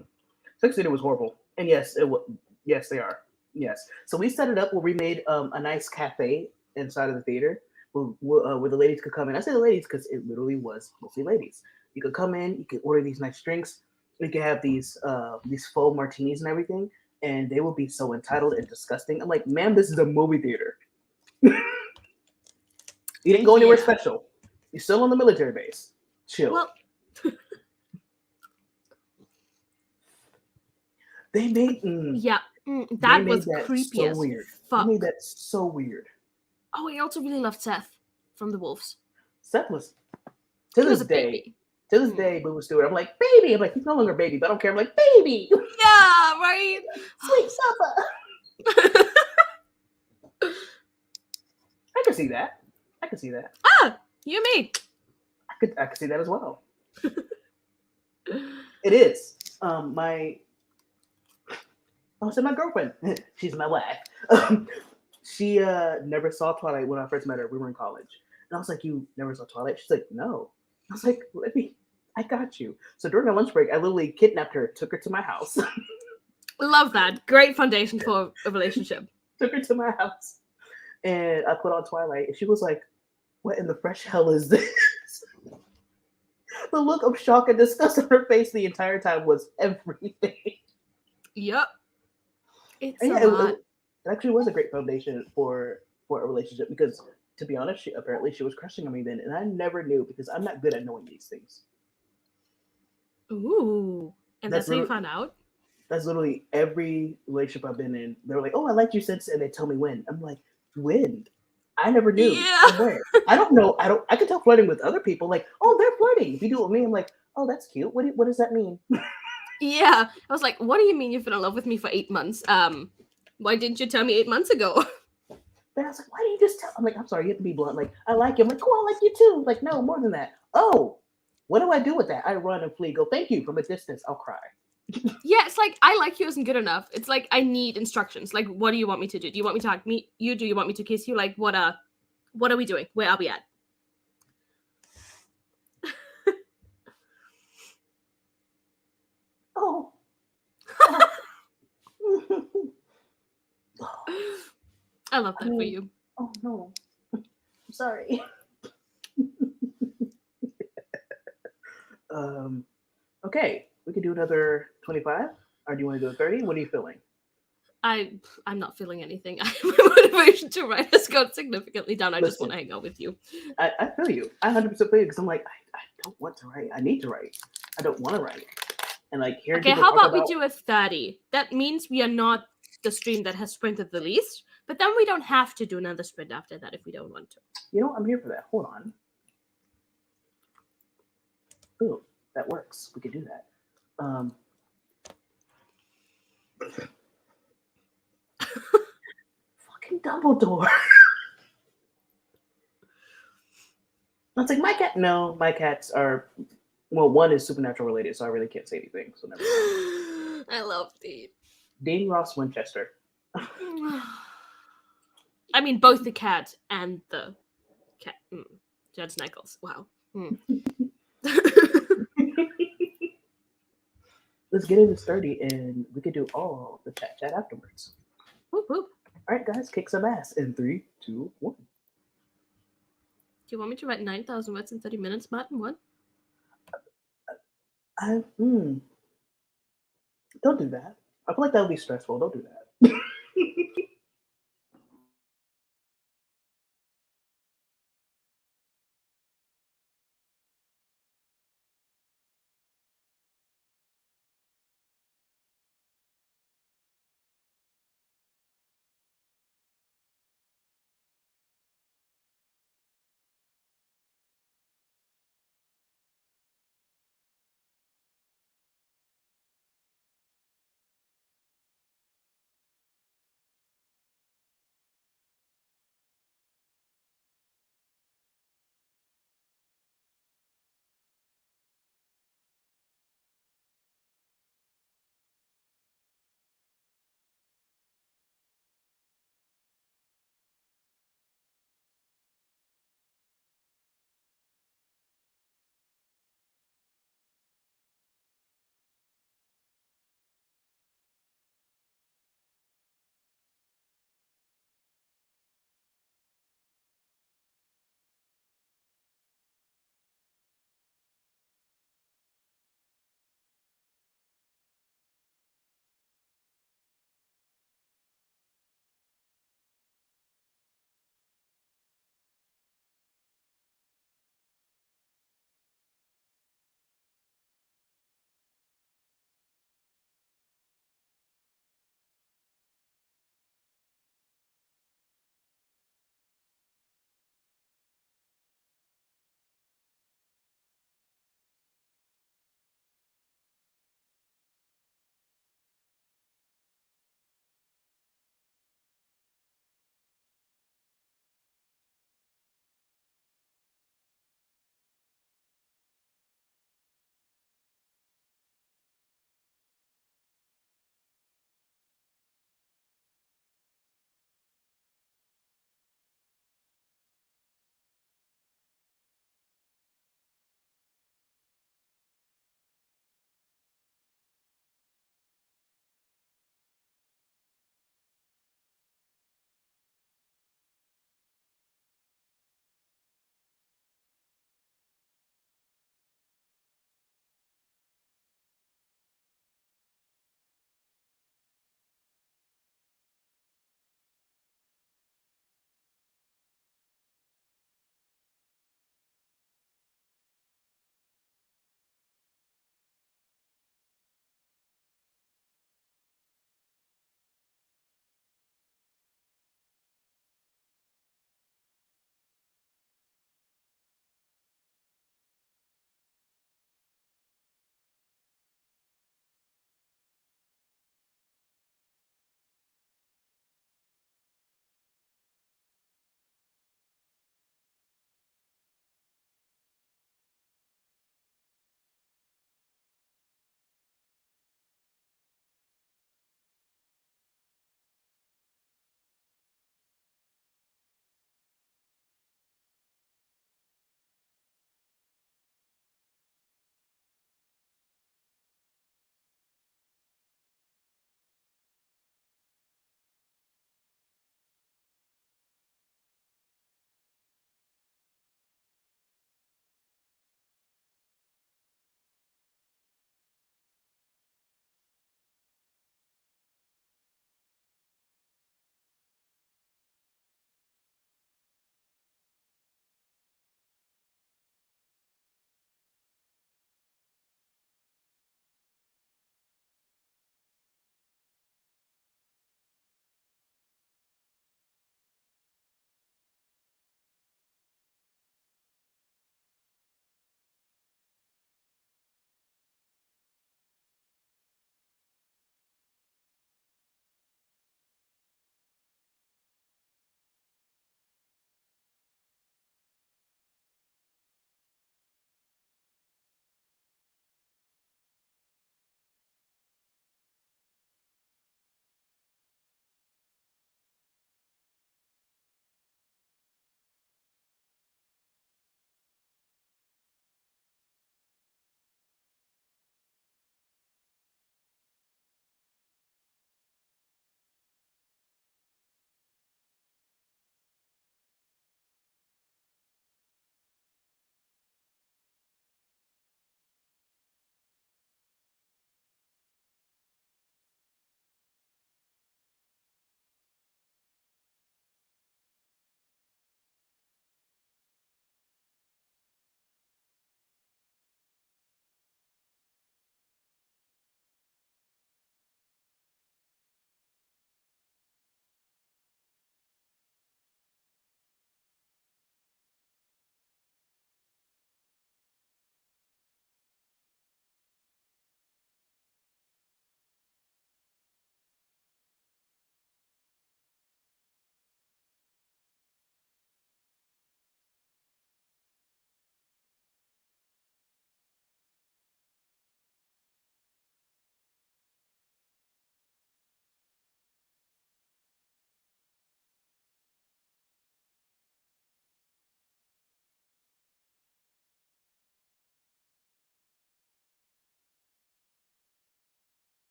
Sex City was horrible, and yes, it was. Yes, they are. Yes. So we set it up where we made a nice cafe inside of the theater where the ladies could come in. I say the ladies because it literally was mostly ladies. You could come in, you could order these nice drinks, you could have these faux martinis and everything, and they will be so entitled and disgusting. I'm like, ma'am, this is a movie theater. You didn't go anywhere Yeah. special. You're still on the military base. Chill. Well, They made yeah, they that made was that creepy so as weird. They fuck. made that so weird. Oh, I also really loved Seth from The Wolves. Seth was to He was this a day, baby. Boo Stewart. I'm like, baby. I'm like, he's no longer baby, but I don't care. I'm like, baby, Yeah, right. sweet supper. I can see that. I can see that. You and me. I could see that as well. It is. My my girlfriend. She's my wife. She never saw Twilight when I first met her. We were in college. And I was like, you never saw Twilight? She's like, no. I was like, I got you. So during our lunch break, I literally kidnapped her, took her to my house. Love that. Great foundation for a relationship. Took her to my house. And I put on Twilight. And she was like, what in the fresh hell is this? The look of shock and disgust on her face the entire time was everything. Yep. It's And a lot. it actually was a great foundation for a relationship because, to be honest, she was crushing on me then, and I never knew because I'm not good at knowing these things. Ooh. And that's how you found out? That's literally every relationship I've been in. They're like, "Oh, I liked you since," and they tell me when. I'm like, "When?" I never knew. Yeah. Where? I don't know. I could tell flirting with other people. Like, oh, they're flirting. If you do it with me, I'm like, oh, that's cute. What does that mean? Yeah. I was like, what do you mean you've been in love with me for 8 months? Why didn't you tell me 8 months ago? But I was like, why didn't you just tell? I'm like, I'm sorry, you have to be blunt. Like, I like you. I'm like, cool, I like you too. Like, no, more than that. Oh, what do I do with that? I run and flee. Go, thank you from a distance. I'll cry. Yeah, it's like, I like you isn't good enough. It's like, I need instructions. Like, what do you want me to do? Do you want me to hug you? Do you want me to kiss you? Like, what are we doing? Where are we at? Oh. I love that for you. Oh no. I'm sorry. Okay, we could do another 25, or do you want to do a 30? What are you feeling? I'm not feeling anything. My motivation to write has gone significantly down. I just Listen. want to hang out with you. I feel you. I 100% feel you because I'm like, I don't want to write. I need to write. I don't want to write. And like, here. Okay, how about we do a 30? That means we are not the stream that has sprinted the least, but then we don't have to do another sprint after that if we don't want to. You know, I'm here for that. Hold on. Ooh, that works. We could do that. Fucking Dumbledore. I was like, my cat. No, my cats are. Well, one is supernatural related, so I really can't say anything. So never mind. I love Dean. Dean Ross Winchester. I mean, both the cat and the cat. Judge Nichols. Wow. Let's get into 30 and we could do all the chat afterwards. Whoop, whoop. All right, guys, kick some ass in 3, 2, 1. Do you want me to write 9,000 words in 30 minutes, Martin? What? I don't do that. I feel like that would be stressful. Don't do that.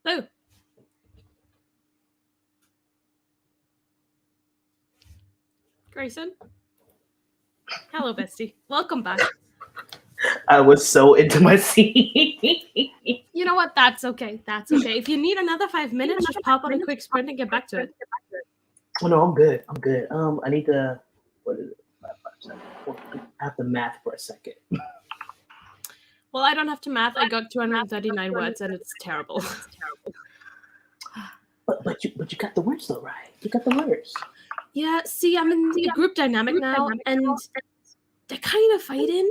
Oh, Grayson. Hello, bestie. Welcome back. I was so into my scene. You know what? That's okay. That's okay. If you need another 5 minutes, just pop on a quick sprint and get back to it. Oh no, I'm good. I'm good. I need to. What is it? 5, 5, 7, 4. I have to math for a second. Well, I don't have to math. I got 239 words, and it's terrible. But you got the words though, right? You got the words. Yeah. See, I'm in a group dynamic now, and they're kind of fighting,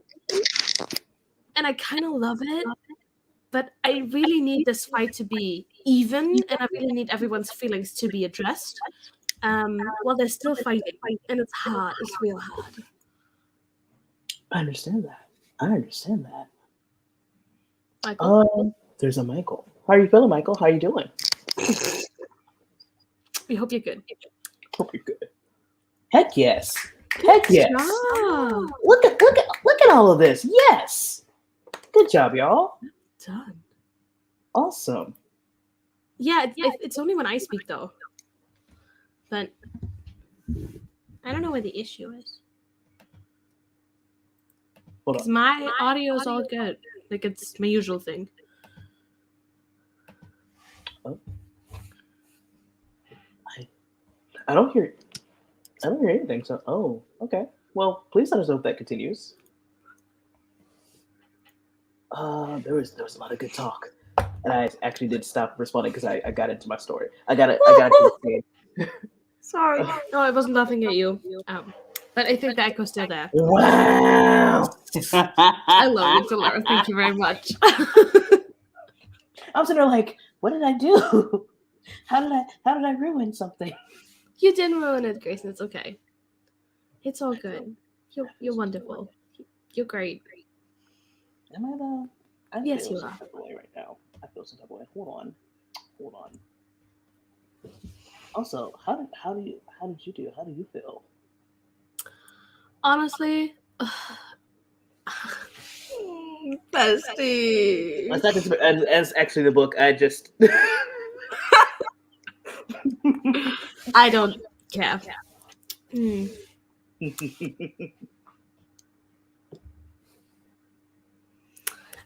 and I kind of love it. But I really need this fight to be even, and I really need everyone's feelings to be addressed. While they're still fighting, and it's hard. It's real hard. I understand that. I understand that. Michael, There's a Michael. How are you feeling, Michael? How are you doing? we hope you're good. Hope you're good. Heck yes. Heck yes. Job. Look at all of this. Yes. Good job, y'all. Done. Awesome. Yeah, it's only when I speak though. But I don't know where the issue is. Hold Because on. my audio is all good. Like it's my usual thing. I don't hear anything. So okay. Well, please let us know if that continues. There was a lot of good talk, and I actually did stop responding because I got into my story. I got to. Sorry. No, I wasn't laughing at you. But I think the echo's still there. Wow. I love you, Delora. Thank you very much. I was in there like, what did I do? How did I ruin something? You didn't ruin it, Grayson. It's okay. It's all good. You're wonderful. You're great. Am I though? I Yes, feel you some are. type of way right now. I feel some type of way. Hold on. Also, how did you do? How do you feel? Honestly, bestie. That's not just as actually the book. I just I don't care.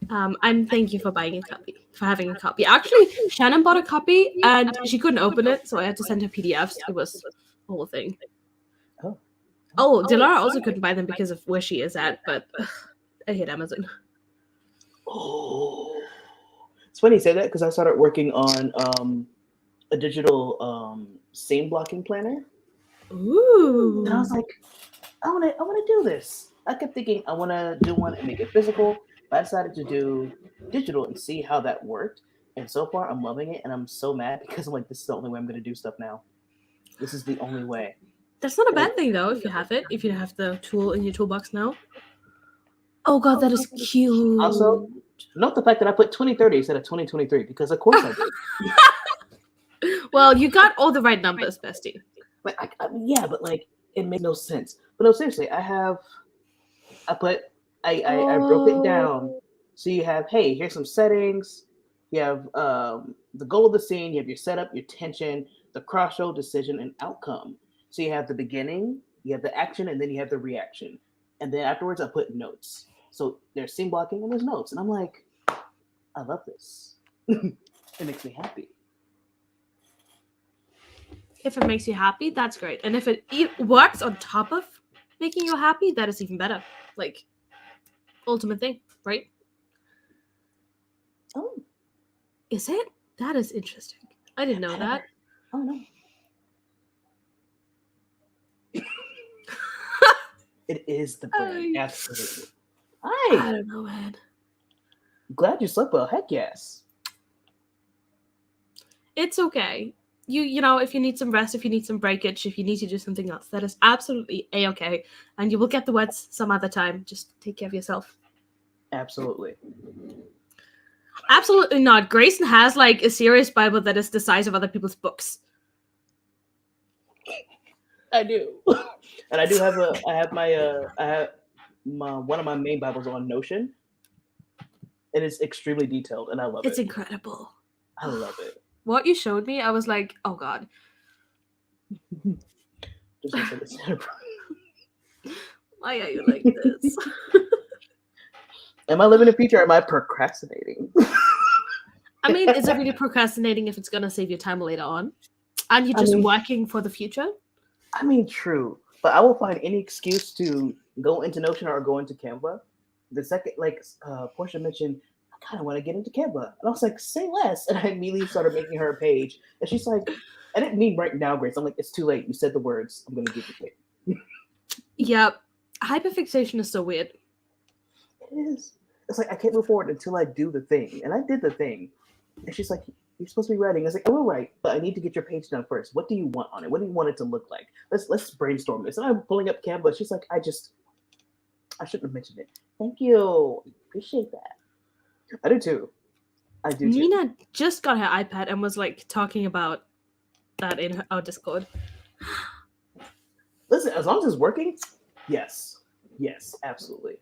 I'm thank you for buying a copy, for having a copy. Actually, Shannon bought a copy and she couldn't open it, so I had to send her PDFs. It was a whole thing. Oh, Dilara also couldn't buy them because of where she is at, but I hate Amazon. Oh, it's funny you say that because I started working on a digital scene blocking planner. Ooh. And I was like, I want to do this. I kept thinking I want to do one and make it physical. But I decided to do digital and see how that worked. And so far, I'm loving it, and I'm so mad because I'm like, this is the only way I'm going to do stuff now. This is the only way. That's not a bad thing though. If you have it, if you have the tool in your toolbox now. Oh god, that is cute. Also, note the fact that I put 2030 instead of 2023 because of course I did. Well, you got all the right numbers, bestie. But yeah, but like it made no sense. But no, seriously, I broke it down. So you have, hey, here's some settings. You have the goal of the scene. You have your setup, your tension, the crossroad, decision, and outcome. So you have the beginning, you have the action, and then you have the reaction. And then afterwards, I put notes. So there's scene blocking and there's notes. And I'm like, I love this. It makes me happy. If it makes you happy, that's great. And if it works on top of making you happy, that is even better. Like, ultimate thing, right? Oh. Is it? That is interesting. I didn't know that. Oh, no. It is the brand. Absolutely. Hi. I don't know, man. Glad you slept well. Heck yes. It's okay. You know, if you need some rest, if you need some breakage, if you need to do something else, that is absolutely a-okay. And you will get the words some other time. Just take care of yourself. Absolutely. Absolutely not. Grayson has like a serious Bible that is the size of other people's books. I do. And I do have one of my main Bibles on Notion. It is extremely detailed and I love it. It's incredible. I love it. What you showed me, I was like, oh god. Just gonna say this. Why are you like this? Am I living in the future or am I procrastinating? I mean, is it really procrastinating if it's gonna save you time later on? And you're just working for the future? I mean, true. But I will find any excuse to go into Notion or go into Canva. The second, Portia mentioned, I kind of want to get into Canva. And I was like, say less. And I immediately started making her a page. And she's like, I didn't mean right now, Grace. I'm like, it's too late. You said the words. I'm going to give you it. Yeah. Hyperfixation is so weird. It is. It's like, I can't move forward until I do the thing. And I did the thing. And she's like, you're supposed to be writing. I was like, I will write, but I need to get your page done first. What do you want on it? What do you want it to look like? Let's brainstorm this. And I'm pulling up Canva. She's like, I shouldn't have mentioned it. Thank you. Appreciate that. I do too. Nina just got her iPad and was like talking about that in our Discord. Listen, as long as it's working, yes, absolutely.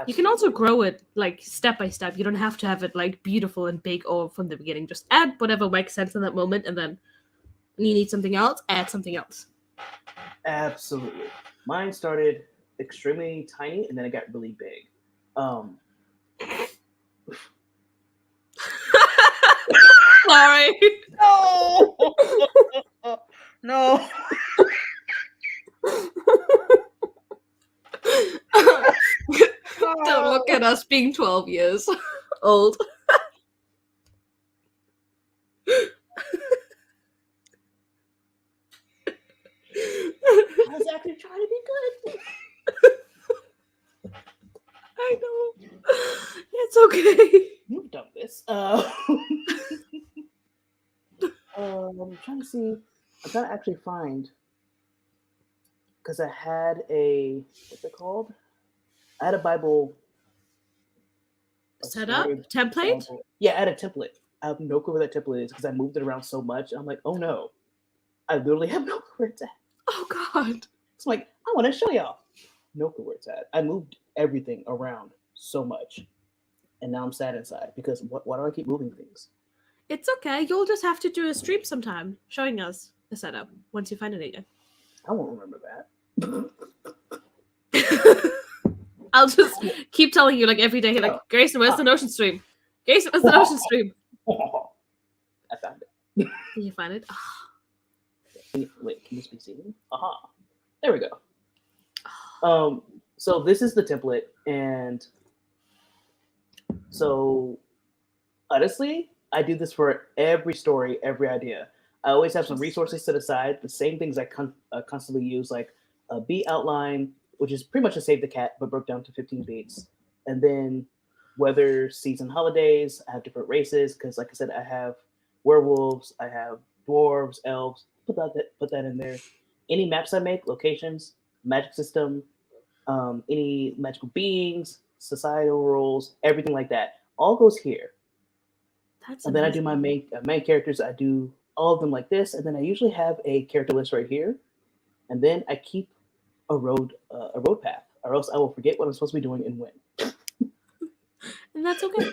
You can also grow it like step by step. You don't have to have it like beautiful and big all from the beginning. Just add whatever makes sense in that moment, and then when you need something else, add something else. Absolutely. Mine started extremely tiny and then it got really big. Sorry. No. Don't look at us being 12 years old. I was actually trying to be good. I know. It's okay. You've done this. I'm trying to see. I'm trying to actually find, because I had what's it called? I had a Bible setup template. Yeah, I had a template. I have no clue where that template is because I moved it around so much. I'm like, oh no, I literally have no clue where it's at. Oh god. It's like, I want to show y'all. No clue where it's at. I moved everything around so much, and now I'm sad inside because why do I keep moving things? It's okay. You'll just have to do a stream sometime showing us the setup once you find it again. I won't remember that. I'll just keep telling you like every day, like, Grayson, where's the Notion stream? Grayson, where's the Notion stream? I found it. Did you find it? Wait, can this be seen? Aha. There we go. So this is the template, and so honestly, I do this for every story, every idea. I always have some resources set aside, the same things I constantly use, like a beat outline, which is pretty much a Save the Cat, but broke down to 15 beats. And then weather, season, holidays, I have different races, because like I said, I have werewolves, I have dwarves, elves, put that in there. Any maps I make, locations, magic system, any magical beings, societal rules, everything like that, all goes here. That's and amazing. Then I do my main characters. I do all of them like this, and then I usually have a character list right here, and then I keep a road path, or else I will forget what I'm supposed to be doing and when. And that's okay.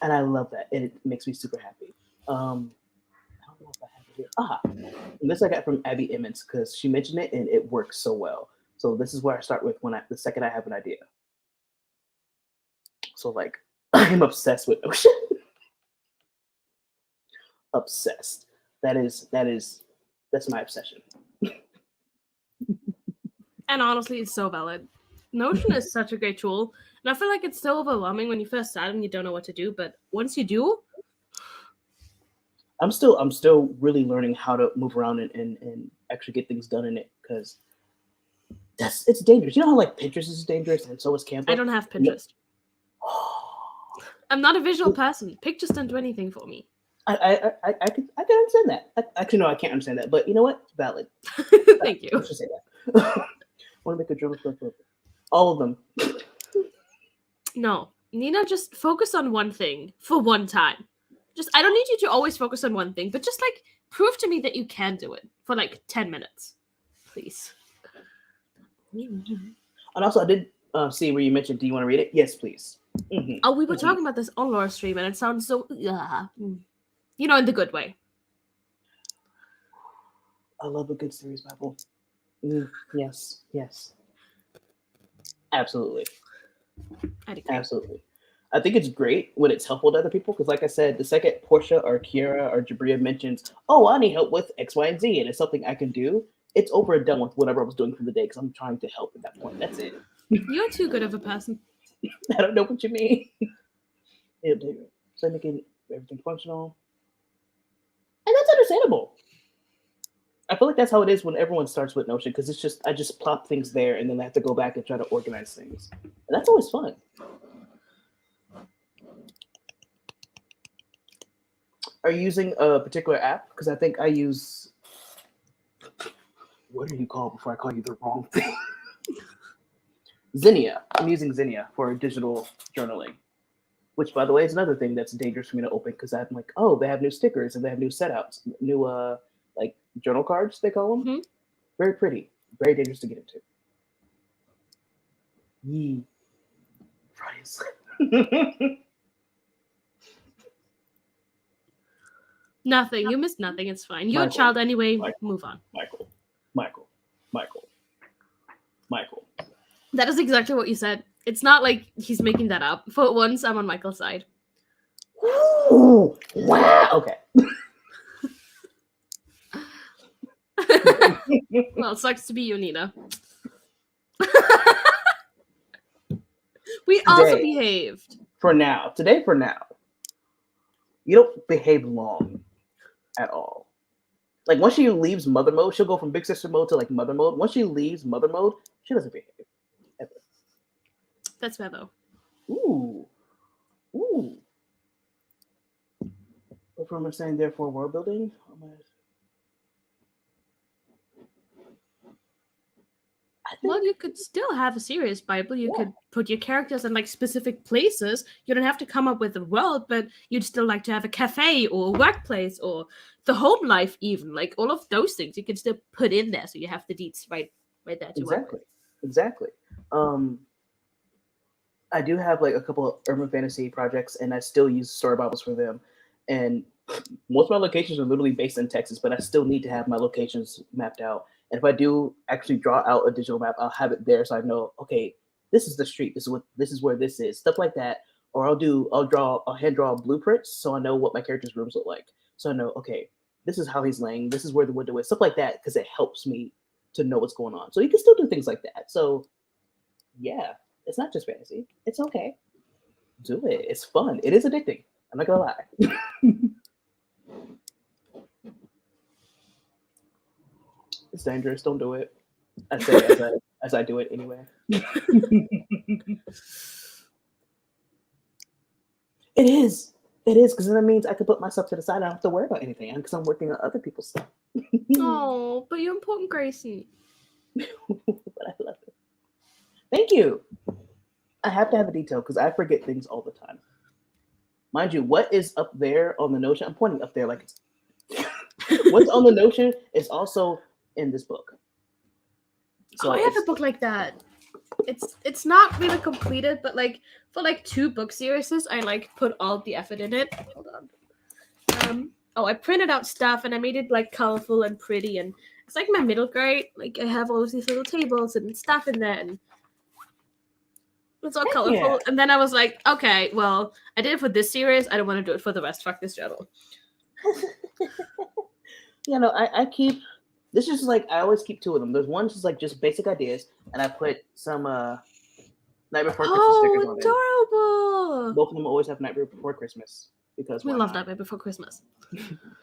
And I love that, and it makes me super happy. I don't know if I have it here. And this I got from Abby Emmons because she mentioned it, and it works so well. So this is where I start with the second I have an idea. So like, I'm obsessed with Notion. Obsessed. That's my obsession. And honestly, it's so valid. Notion is such a great tool, and I feel like it's so overwhelming when you first start and you don't know what to do. But once you do, I'm still really learning how to move around and actually get things done in it, because it's dangerous. You know how like Pinterest is dangerous, and so is Canva. I don't have Pinterest. I'm not a visual person. Pictures don't do anything for me. I can understand that. Actually, no, I can't understand that. But you know what? Valid. Thank you. Let's just say that. I want to make a journal club. All of them. No, Nina, just focus on one thing for one time. I don't need you to always focus on one thing, but just like prove to me that you can do it for like 10 minutes, please. And also, I did see where you mentioned, do you want to read it? Yes, please. Oh, we were talking about this on Laura's stream, and it sounds so. You know, in the good way. I love a good series Bible. Yes, yes, absolutely, I'd agree. absolutely. I think it's great when it's helpful to other people because, like I said, the second Portia or Kiera or Jabria mentions, "Oh, I need help with X, Y, and Z," and it's something I can do, it's over and done with whatever I was doing for the day because I'm trying to help at that point. That's it. You're too good of a person. I don't know what you mean. So making everything functional, and that's understandable. I feel like that's how it is when everyone starts with Notion because it's just I just plop things there and then I have to go back and try to organize things, and that's always fun. Are you using a particular app? Because I think I use what do you call it before I call you the wrong thing? Zinnia. I'm using Zinnia for digital journaling, which by the way is another thing that's dangerous for me to open because I'm like, oh, they have new stickers and they have new setouts, new like journal cards they call them. Mhm. Very pretty, very dangerous to get into. Yee. Fries. Nothing. You missed nothing. It's fine. You're a Michael, child anyway. Michael, Move on. Michael, Michael, Michael, Michael. That is exactly what you said. It's not like he's making that up. For once, I'm on Michael's side. Ooh, wow. Okay. Well, it sucks to be you, Nina. We also Today, behaved. for now. Today, for now. You don't behave long at all. Like once she leaves mother mode, she'll go from big sister mode to like mother mode. Once she leaves mother mode, she doesn't behave ever. That's fair though. Ooh, ooh. What from saying therefore world building? I Well, think you could still have a serious Bible. You yeah, could put your characters in like specific places. You don't have to come up with a world, but you'd still like to have a cafe or a workplace or the home life, even like all of those things. You can still put in there, so you have the deeds right there to work with. exactly, exactly. Um, I do have like a couple of urban fantasy projects, and I still use story Bibles for them. And most of my locations are literally based in Texas, but I still need to have my locations mapped out. And if I do actually draw out a digital map, I'll have it there so I know, okay, this is the street, this is where this is, stuff like that. Or I'll hand draw blueprints so I know what my character's rooms look like. So I know, okay, this is how he's laying, this is where the window is, stuff like that, because it helps me to know what's going on. So you can still do things like that. So yeah, it's not just fantasy. It's okay. Do it. It's fun. It is addicting. I'm not gonna lie. It's dangerous. Don't do it. I say as I do it anyway. It is. It is because then that means I can put myself to the side. I don't have to worry about anything because I'm working on other people's stuff. Oh, but you're important, Gracie. But I love it. Thank you. I have to have a detail because I forget things all the time. Mind you, what is up there on the Notion? I'm pointing up there like it's what's on the Notion is also in this book. So I have a book like that. It's not really completed, but like for like 2 book series, I like put all the effort in it. Hold on. I printed out stuff and I made it like colorful and pretty, and it's like my middle grade. Like I have all of these little tables and stuff in there, and it's all colorful. Yeah. And then I was like, okay, well, I did it for this series. I don't want to do it for the rest. Fuck this journal. I keep this is like I always keep 2 of them. There's one just like just basic ideas, and I put some Night Before Christmas stickers on it. Adorable! Both of them always have Night Before Christmas because We why love not? Night Before Christmas.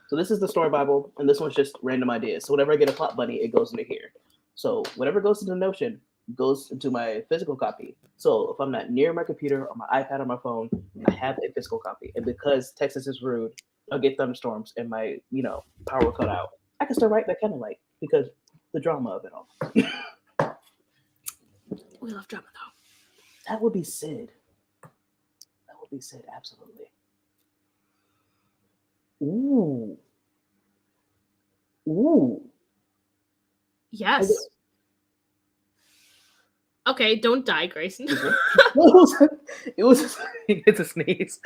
So this is the story Bible, and this one's just random ideas. So whenever I get a plot bunny, it goes into here. So whatever goes into Notion goes into my physical copy. So if I'm not near my computer or my iPad or my phone, I have a physical copy. And because Texas is rude, I'll get thunderstorms and my power will cut out. I can still write that kind of light because the drama of it all. We love drama though. That would be Sid. That would be Sid, absolutely. Ooh. Ooh. Yes. Okay, don't die, Grayson. It was it's a sneeze.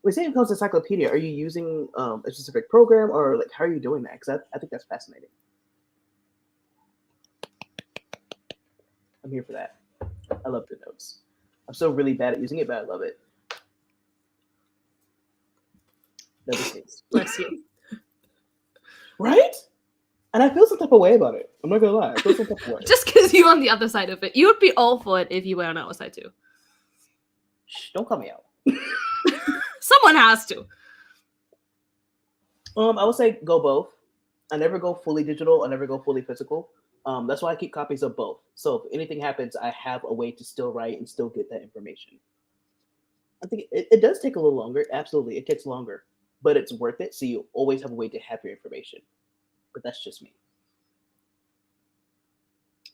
we say it becomes encyclopedia. Are you using a specific program, or like how are you doing that? Because I think that's fascinating. I'm here for that. I love good notes. I'm still really bad at using it, but I love it. Never cease. Bless you. Right? And I feel some type of way about it. I'm not gonna lie. I feel some type of way. Just because you're on the other side of it. You would be all for it if you were on our side too. Shh, don't call me out. Someone has to. I would say go both. I never go fully digital. I never go fully physical. That's why I keep copies of both. So if anything happens, I have a way to still write and still get that information. I think it does take a little longer. Absolutely, it takes longer, but it's worth it. So you always have a way to have your information. But that's just me.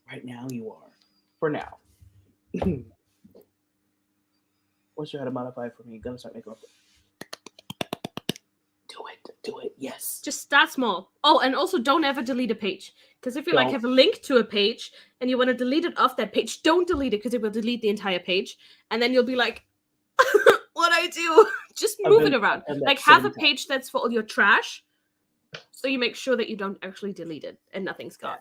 Right now, you are. For now. Once you how to modify it for me, gonna start making up. Do it. Yes. Just start small. Oh, and also don't ever delete a page. Because if you like Don't. have a link to a page and you want to delete it off that page, don't delete it because it will delete the entire page. And then you'll be like, what do I do? Just move it around. Like have a page that's for all your trash. So you make sure that you don't actually delete it and nothing's gone.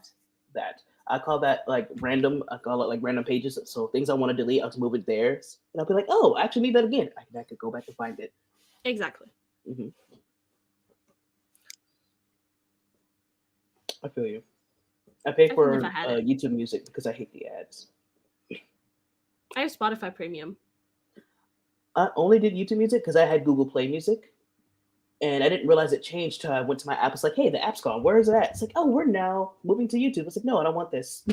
That. I call that like random. I call it like random pages. So things I want to delete, I'll just move it there. And I'll be like, oh, I actually need that again. I could go back and find it. Exactly. Mm-hmm. I feel you. I pay for YouTube Music because I hate the ads. I have Spotify Premium. I only did YouTube Music because I had Google Play Music. And I didn't realize it changed till I went to my app. It's like, hey, the app's gone. Where is it at? It's like, oh, we're now moving to YouTube. It's like, no, I don't want this.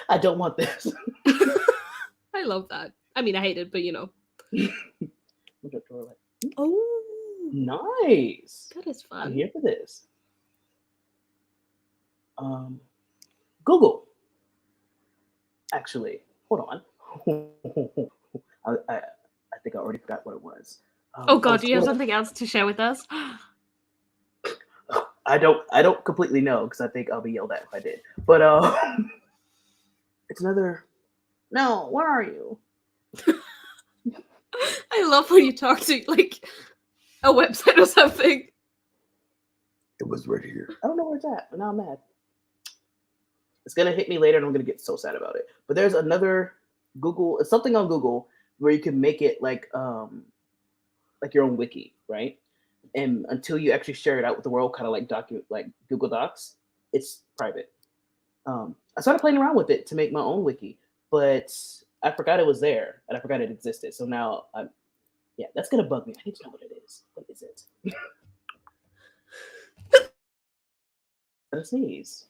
I don't want this. I love that. I mean, I hate it, but you know. Oh, nice. That is fun. I'm here for this. Google. Actually, hold on. I think I already forgot what it was. Oh God, do you have something else to share with us? I don't completely know because I think I'll be yelled at if I did. But it's another. No, where are you? I love when you talk to like a website or something. It was right here. I don't know where it's at, but now I'm mad. It's gonna hit me later, and I'm gonna get so sad about it. But there's another Google, something on Google where you can make it like your own wiki, right? And until you actually share it out with the world, kind of like Google Docs, it's private. I started playing around with it to make my own wiki, but I forgot it was there and I forgot it existed. So now that's gonna bug me. I need to know what it is. What is it? Let us sneeze.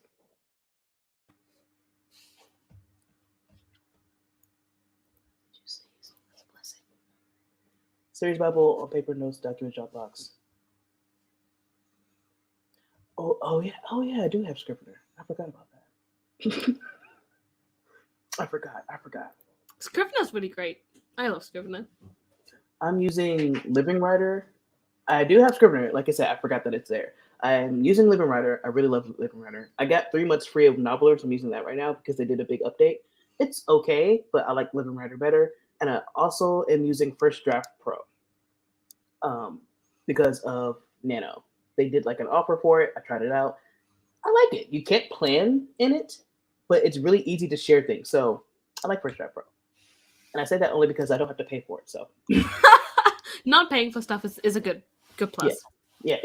Series Bible on paper, notes, document, Dropbox. Oh yeah, I do have Scrivener. I forgot about that. I forgot. Scrivener's really great. I love Scrivener. I'm using Living Writer. I do have Scrivener. Like I said, I forgot that it's there. I'm using Living Writer. I really love Living Writer. I got 3 months free of Novelers. So I'm using that right now because they did a big update. It's okay, but I like Living Writer better. And I also am using First Draft Pro. Because of Nano. They did like an offer for it. I tried it out. I like it. You can't plan in it, but it's really easy to share things. So I like First Draft Pro. And I say that only because I don't have to pay for it. So not paying for stuff is a good plus. Yeah,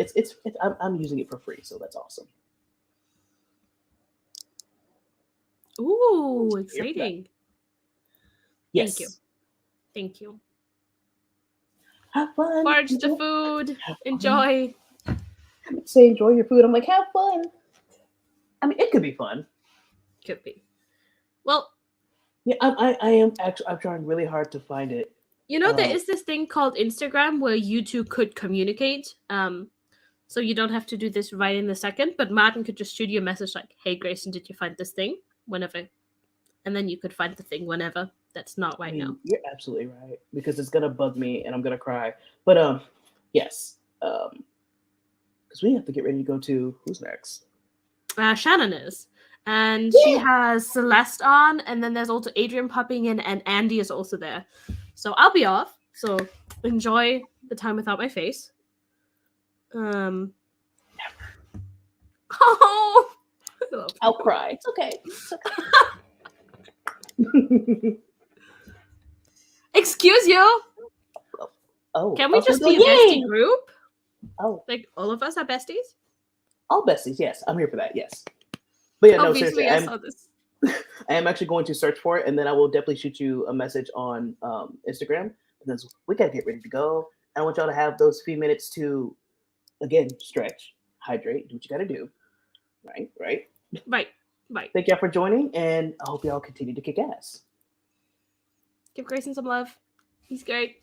I'm using it for free, so that's awesome. Ooh, exciting. Yes. Thank you. Have fun. Barge the food. Enjoy. Say enjoy your food. I'm like, have fun. I mean, it could be fun. Could be. Well. Yeah, I am actually. I'm trying really hard to find it. You know, there is this thing called Instagram where you two could communicate. So you don't have to do this right in the second, but Martin could just shoot you a message like, "Hey, Grayson, did you find this thing?" Whenever, and then you could find the thing whenever. That's not right now. You're absolutely right because it's gonna bug me and I'm gonna cry. But yes, because we have to get ready to go to who's next. Shannon is, and she has Celeste on, and then there's also Adrian popping in, and Andy is also there. So I'll be off So enjoy the time without my face. Oh, I love I'll cry. It's okay. Excuse you. Oh, Can we I was just gonna be a go, bestie yay! group? Oh, Like all of us are besties? all besties. Yes, I'm here for that. Yes. But yeah, no, seriously, Obviously, I saw this. I am actually going to search for it, and then I will definitely shoot you a message on Instagram because we gotta get ready to go. I want y'all to have those few minutes to, again, stretch, hydrate, do what you gotta do. Right, right. Right, right. Thank y'all for joining, and I hope y'all continue to kick ass. Give Grayson some love. He's great.